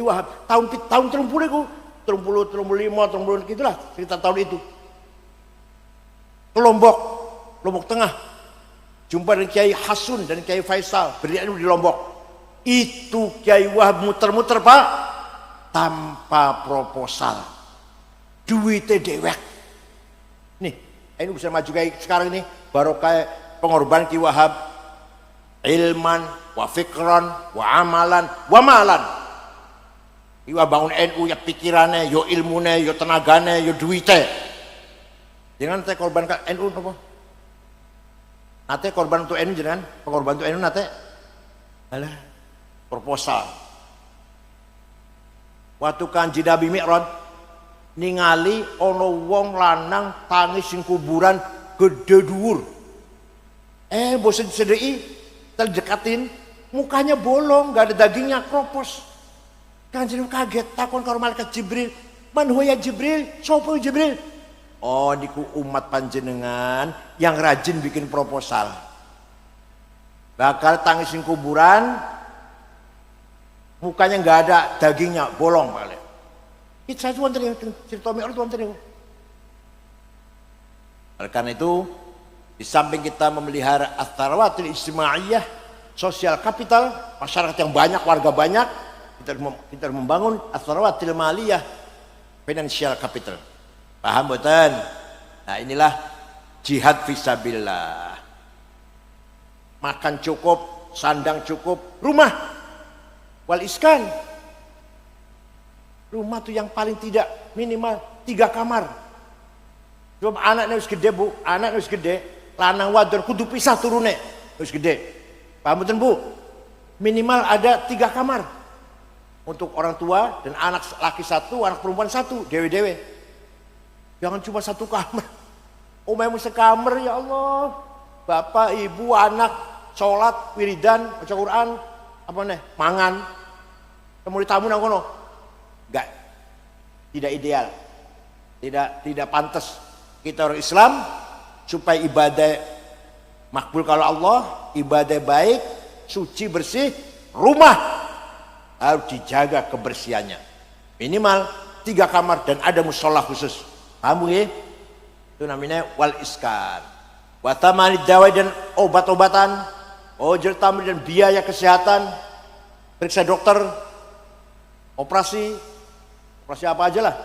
Wah, tahun 30 itu. 30, 35, 30 gitulah sekitar tahun itu. Ke Lombok Tengah. Jumpa dengan Kiai Hasun dan Kiai Faisal, berdiri di Lombok. Itu Kiai Wahab muter-muter Pak, tanpa proposal, duitnya dewek. Nih, ini bisa maju kayak sekarang ini, baru kayak pengorbanan Kiai Wahab, ilman, wa fikran, wa amalan, wa malan. Kiai Wahab bangun NU ya pikirannya, yo ilmunya, yo tenaganya, yo duitnya. Jangan saya korban ke NU apa? Nate korban untuk NU jangan, pengorbanan untuk NU nate. Alah. Proposal. Waktu Kanjeng Nabi Mi'raj ningali ana wong lanang tangis sing kuburan gede dhuwur. Bosen sedei terdekatin, mukanya bolong, gak ada dagingnya, kropos. Kanjeng kaget takon karo malaikat Jibril, "Man huwa ya Jibril? Sopo Jibril?" Oh, niku umat panjenengan yang rajin bikin proposal. Bakal tangis sing kuburan, mukanya nggak ada dagingnya, bolong balik. Itu saya tuan tadi cerita Mi'raj tuan tadi. Oleh karena itu, di samping kita memelihara as-sarawatil ijtimaiyah, sosial kapital, masyarakat yang banyak, warga banyak, kita membangun as-sarawatil maliyah, financial capital. Paham betul? Nah, inilah jihad fisabilillah. Makan cukup, sandang cukup, rumah wal iskan. Rumah tuh yang paling tidak minimal 3 kamar. Coba anaknya wis gede Bu, anaknya wis gede, lanang wadon kudu pisah turune, wis gede. Paham betul Bu? Minimal ada 3 kamar. Untuk orang tua dan anak laki 1, anak perempuan 1, dewe-dewe. Jangan cuma 1 kamar. Umumnya sekamar ya Allah. Bapak, ibu, anak, sholat, wiridan, baca Quran, apa nih, mangan. Kemudian tamu nang kono, enggak, tidak ideal, tidak pantas. Kita orang Islam supaya ibadah makbul kalau Allah, ibadah baik, suci bersih, rumah harus dijaga kebersihannya. Minimal 3 kamar dan ada musola khusus. Paham ya? Itu namanya wal iskan. Watamani dawai dan obat-obatan, ojol tamri dan biaya kesehatan, periksa dokter, operasi apa aja lah,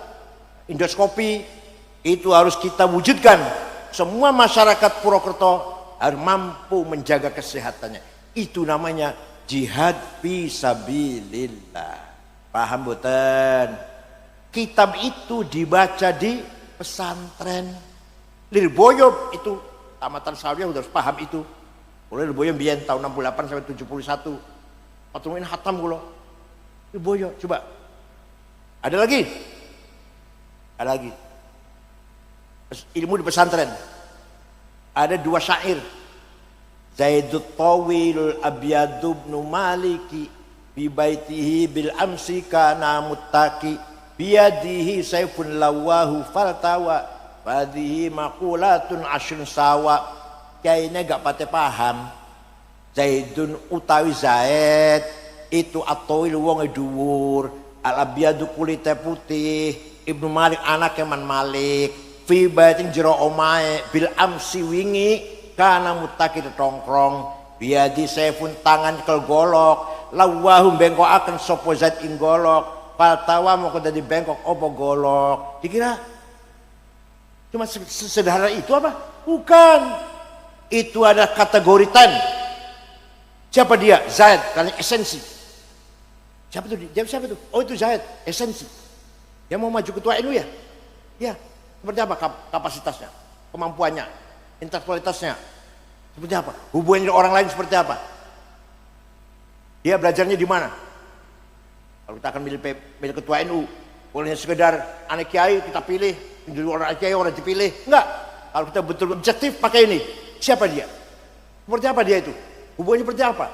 endoskopi, itu harus kita wujudkan. Semua masyarakat Purwokerto harus mampu menjaga kesehatannya. Itu namanya jihad fisabilillah. Paham boten? Kitab itu dibaca di pesantren. Lirboyo itu tamatan Sawiyah udah harus paham itu. Mulai Lirboyo biyen tahun 68 sampai 71. Patuhin hatam kula. Lirboyo coba. Ada lagi? Ada lagi. Ilmu di pesantren. Ada dua syair. Zaidut Tawil Abyadu ibn Maliki bi baitihi bil amsi kana muttaqi biyadihi sayfun lawahu faltawa fadhihi maqulatun asyun sawa. Kayaknya gak pate paham. Zaidun utawi Zaid itu At-Tawil wong dhuwur, Al-Abyadu kulite putih, Ibnu Malik anake Man Malik, fi baitin jero omae bil amsi wingi kana muttaqi tongkrong, biadi sayfun tangan kel golok, lawahu bengkokaken sapa Zaid ing golok, fatawa moko dadi bengkok apa golok. Dikira cuma sederhana itu apa? Bukan. Itu ada kategori time. Siapa dia? Zaid, karena esensi. Siapa itu? Dia siapa itu? Oh itu Zaid, esensi. Dia mau maju ketua NU ya? Ya. Seperti apa kapasitasnya? Kemampuannya? Intelektualitasnya? Seperti apa? Hubungannya orang lain seperti apa? Dia belajarnya di mana? Kalau kita akan milih ketua NU, bolehnya sekedar anak kiai kita pilih, jadi orang kiai orang dipilih. Enggak. Kalau kita betul objektif pakai ini. Siapa dia? Seperti apa dia itu? Hubungannya seperti apa?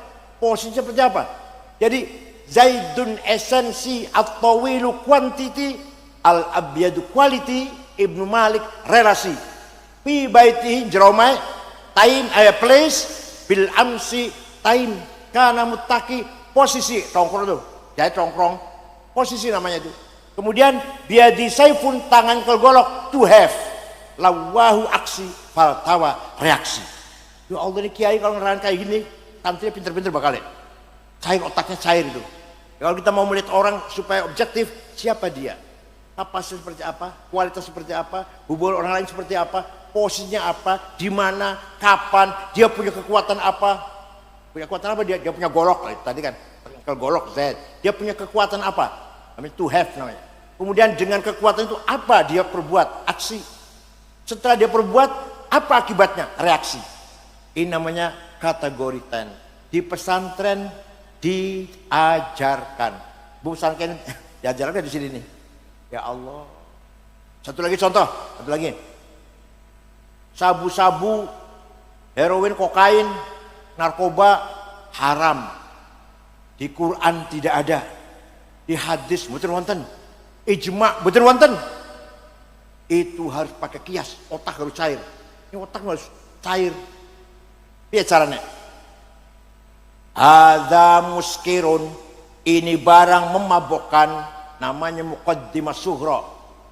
Posisinya seperti apa? Jadi Zaidun esensi, At-Tawilu quantity, Al-Abyadu quality, Ibnu Malik relasi. Fi baitihi jeromai time place, bil amsi time kana muttaqi posisi tongkrong tuh. Jadi tongkrong posisi namanya itu. Kemudian biadi saifun tangan kelgolok to have. Lawahu aksi faltawa reaksi. Ya Allah ini kiai kalau ngerang kayak gini santrinya pinter-pinter bakal ya. Cair otaknya cair itu. Kalau kita mau melihat orang supaya objektif, siapa dia? Kapasitas seperti apa? Kualitas seperti apa? Hubungan orang lain seperti apa? Posisinya apa? Di mana? Kapan? Dia punya kekuatan apa? Punya kekuatan apa dia? Dia punya golok tadi kan. Kalau golok Z. Dia punya kekuatan apa? Namanya to have namanya. Kemudian dengan kekuatan itu apa dia perbuat? Aksi. Setelah dia perbuat, apa akibatnya? Reaksi. Ini namanya kategori 10. Di pesantren diajarkan. Bu pesantren diajarkan di sini nih. Ya Allah. Satu lagi contoh, satu lagi. Sabu-sabu, heroin, kokain, narkoba haram. Di Quran tidak ada. Di hadis betul wonten. Ijma betul wonten. Itu harus pakai kias, otak harus cair. Ini otak harus cair. Lihat caranya. Hadza muskirun, ini barang memabukkan, namanya muqaddimah sughra,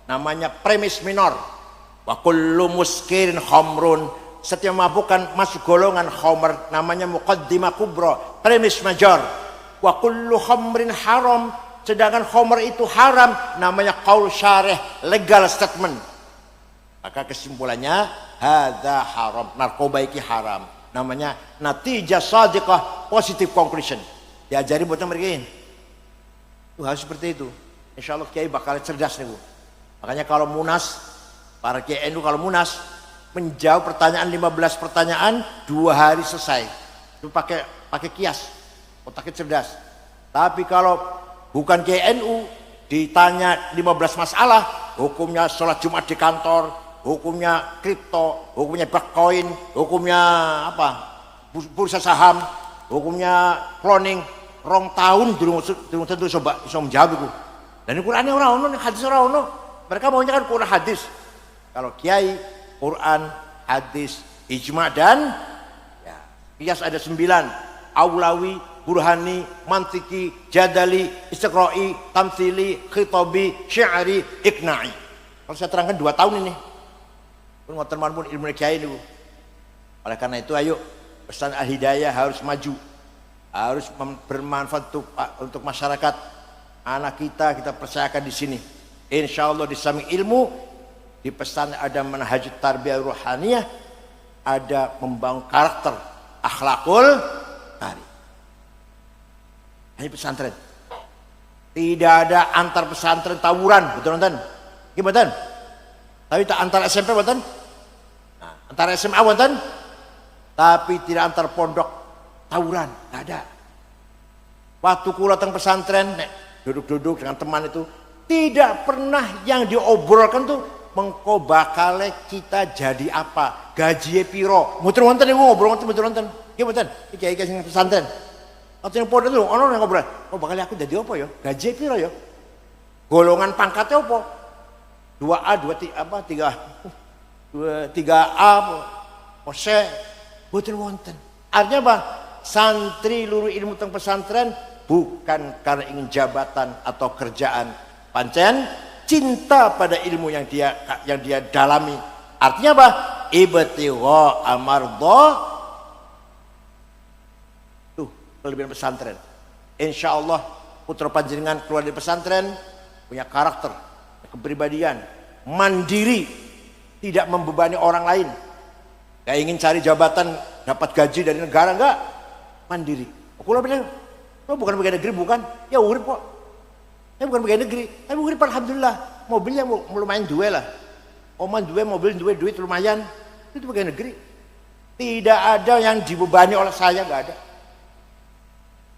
namanya premis minor. Wa kullu muskirin khamrun, setiap memabukkan masuk golongan khamr, namanya muqaddimah kubra, premis major. Wa kullu khamrin haram, sedangkan khamr itu haram, namanya qaul syarih, legal statement. Maka kesimpulannya hadza haram, narkoba iki haram. Namanya natijah shadiqah, positive conclusion. Diajari buat mereka ini. Itu harus seperti itu. Insya Allah kiai bakal cerdas nih Bu. Makanya kalau munas, para kiai NU kalau munas menjawab pertanyaan 15 pertanyaan 2 hari selesai. Itu pakai kias, otaknya cerdas. Tapi kalau bukan kiai NU ditanya 15 masalah, hukumnya sholat Jumat di kantor, hukumnya kripto, hukumnya bitcoin, hukumnya apa, bursa saham, hukumnya cloning, rong tahun durung tentu coba bisa menjawab itu. Dan ini Qurannya orang ono, hadis orang ono. Mereka maunya kan Quran hadis. Kalau kiai, Quran, hadis, ijma dan ya, kias ada 9. Aulawi, burhani, mantiki, jadali, istiqra'i, tamthili, khitabi, syi'ri, iqna'i. Kalau saya terangkan 2 tahun ini. Ngoten pun ilmu kiai ini Bu. Oleh karena itu ayo pesan al-hidayah harus maju, harus bermanfaat untuk masyarakat. Anak kita percayakan di sini. Insya Allah di samping ilmu, di pesan ada manhaj tarbiyah ruhaniyah, ada membangun karakter, akhlakul karim. Ini pesantren. Tidak ada antar pesantren tawuran, betul nonton? Gimana? Tapi tak antar SMP betul? Nah, antar SMA betul? Tapi tidak antar pondok tawuran, nggak ada. Waktu kula teng pesantren, duduk-duduk dengan teman itu, tidak pernah yang diobrolkan tuh mengko bakale kita jadi apa, gaji piro. Muter wonten niku ngobrol wonten muter wonten. Nggih mboten, iki sing pesantren. Atau yang pondok itu ono yang ngobrol. Oh bakal aku jadi apa ya? Gaji piro ya? Golongan pangkatnya apa? 2A, 3A, pose, boten wonten. Artinya apa? Santri luru ilmu teng pesantren bukan karena ingin jabatan atau kerjaan, pancen cinta pada ilmu yang dia dalami. Artinya apa? Ibtigha amardha. Tuh kelebihan pesantren. Insya Allah putra panjenengan keluar dari pesantren punya karakter, kepribadian, mandiri, tidak membebani orang lain. Gak ingin cari jabatan, dapat gaji dari negara, enggak, mandiri. Aku bilang, lo bukan pegawai negeri bukan? Ya urip kok. Saya bukan pegawai negeri, tapi urip alhamdulillah. Mobilnya lumayan dua lah. Oman dua, mobil dua, duit lumayan. Itu pegawai negeri. Tidak ada yang dibebani oleh saya, enggak ada.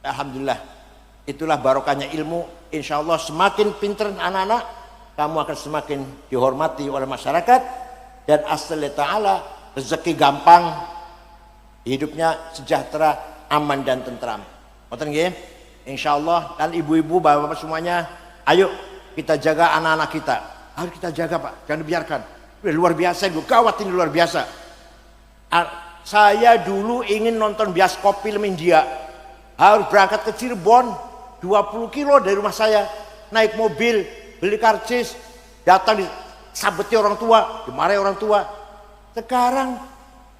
Alhamdulillah. Itulah barokahnya ilmu. Insya Allah semakin pinter anak-anak, kamu akan semakin dihormati oleh masyarakat, dan asal ta'ala rezeki gampang, hidupnya sejahtera, aman dan tentram. Ngoten nggih? Insyaallah. Dan ibu-ibu, bapak-bapak semuanya, ayo kita jaga anak-anak kita. Harus kita jaga, Pak. Jangan dibiarkan. Luar biasa itu, gawat ini luar biasa. Saya dulu ingin nonton bioskop film India. Harus berangkat ke Cirebon, 20 kilo dari rumah saya, naik mobil, beli karcis, datang disabeti orang tua, dimarahi orang tua. Sekarang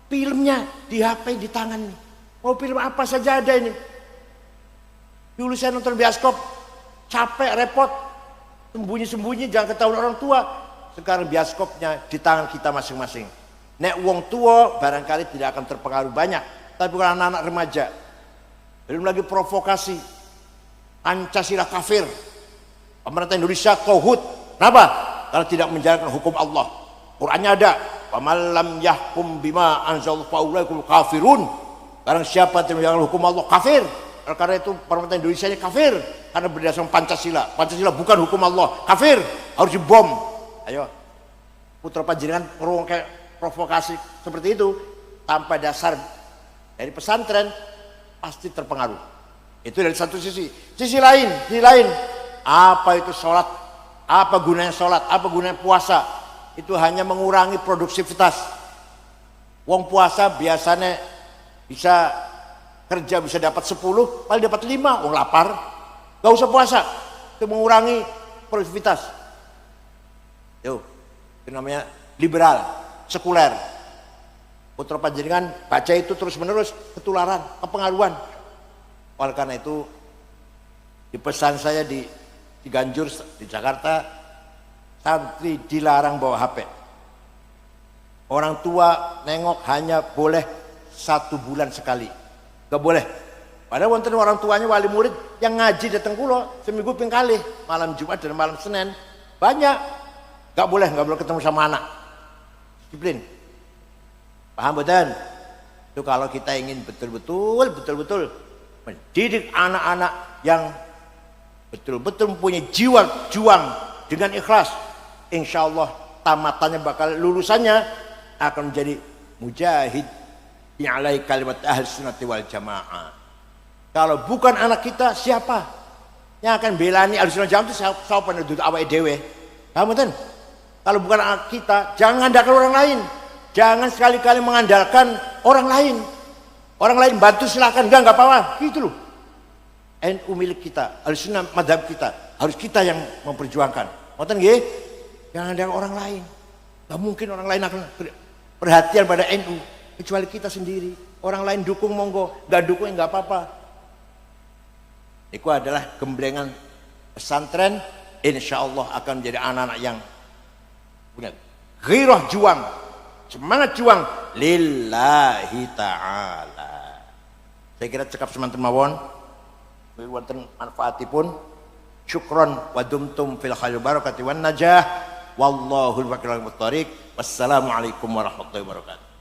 filmnya di HP di tangan nih. Mau film apa saja ada ini. Dulu saya nonton bioskop, capek, repot, sembunyi-sembunyi, jangan ketahuan orang tua. Sekarang bioskopnya di tangan kita masing-masing. Nek wong tua barangkali tidak akan terpengaruh banyak, tapi bukan anak-anak remaja. Belum lagi provokasi, Pancasila kafir, pemerintah Indonesia tauhid. Kenapa? Karena tidak menjalankan hukum Allah. Qurannya ada, "Faman lam yahkum bima anzalallahu fa ulaikal kafirun." Barang siapa yang menjalankan hukum Allah kafir. Karena itu pemerintah Indonesia nya kafir karena berdasarkan Pancasila. Pancasila bukan hukum Allah, kafir, harus dibom. Ayo, putra panjenengan ngurung kayak provokasi seperti itu tanpa dasar dari pesantren pasti terpengaruh. Itu dari satu sisi. Sisi lain, apa itu sholat? Apa gunanya sholat? Apa gunanya puasa? Itu hanya mengurangi produktivitas. Wong puasa biasanya bisa kerja bisa dapat 10, paling dapat 5, wong lapar. Gak usah puasa. Itu mengurangi produktivitas. Itu namanya liberal, sekuler. Putra panjenengan baca itu terus menerus, ketularan, kepengaruhan. Oleh karena itu di pesan saya di Ciganjur di Jakarta, santri dilarang bawa HP. Orang tua nengok hanya boleh 1 bulan sekali, gak boleh. Padahal wonten orang tuanya wali murid yang ngaji datang kulo seminggu ping kali, malam Jumat dan malam Senin banyak. Gak boleh ketemu sama anak. Disiplin. Paham betul? Itu kalau kita ingin betul-betul mendidik anak-anak yang betul-betul mempunyai jiwa juang dengan ikhlas, insya Allah tamatannya bakal lulusannya akan menjadi mujahid yang alai kalimat ahli sunnati wal jamaah. Kalau bukan anak kita, siapa yang akan belani ahli sunnah jamaah itu? Siapa yang duduk awake dewe? Paham betul? Kalau bukan anak kita, jangan andalkan orang lain. Jangan sekali-kali mengandalkan orang lain. Orang lain bantu silakan, enggak apa-apa. Gitu loh. NU milik kita, Ahlussunnah madhab kita, harus kita yang memperjuangkan. Ngoten nggih? Jangan andalkan orang lain. Enggak mungkin orang lain akan perhatian pada NU kecuali kita sendiri. Orang lain dukung monggo, enggak dukung enggak apa-apa. Itu adalah gemblengan pesantren, insya Allah akan menjadi anak-anak yang punya gairah juang, semangat juang lillahi ta'ala. Saya kira cekap semanten mawon, wonten manfaatipun. Syukron wa dumtum fil khair barakati wan najah. Wallahul muwaffiq. Wassalamualaikum warahmatullahi wabarakatuh.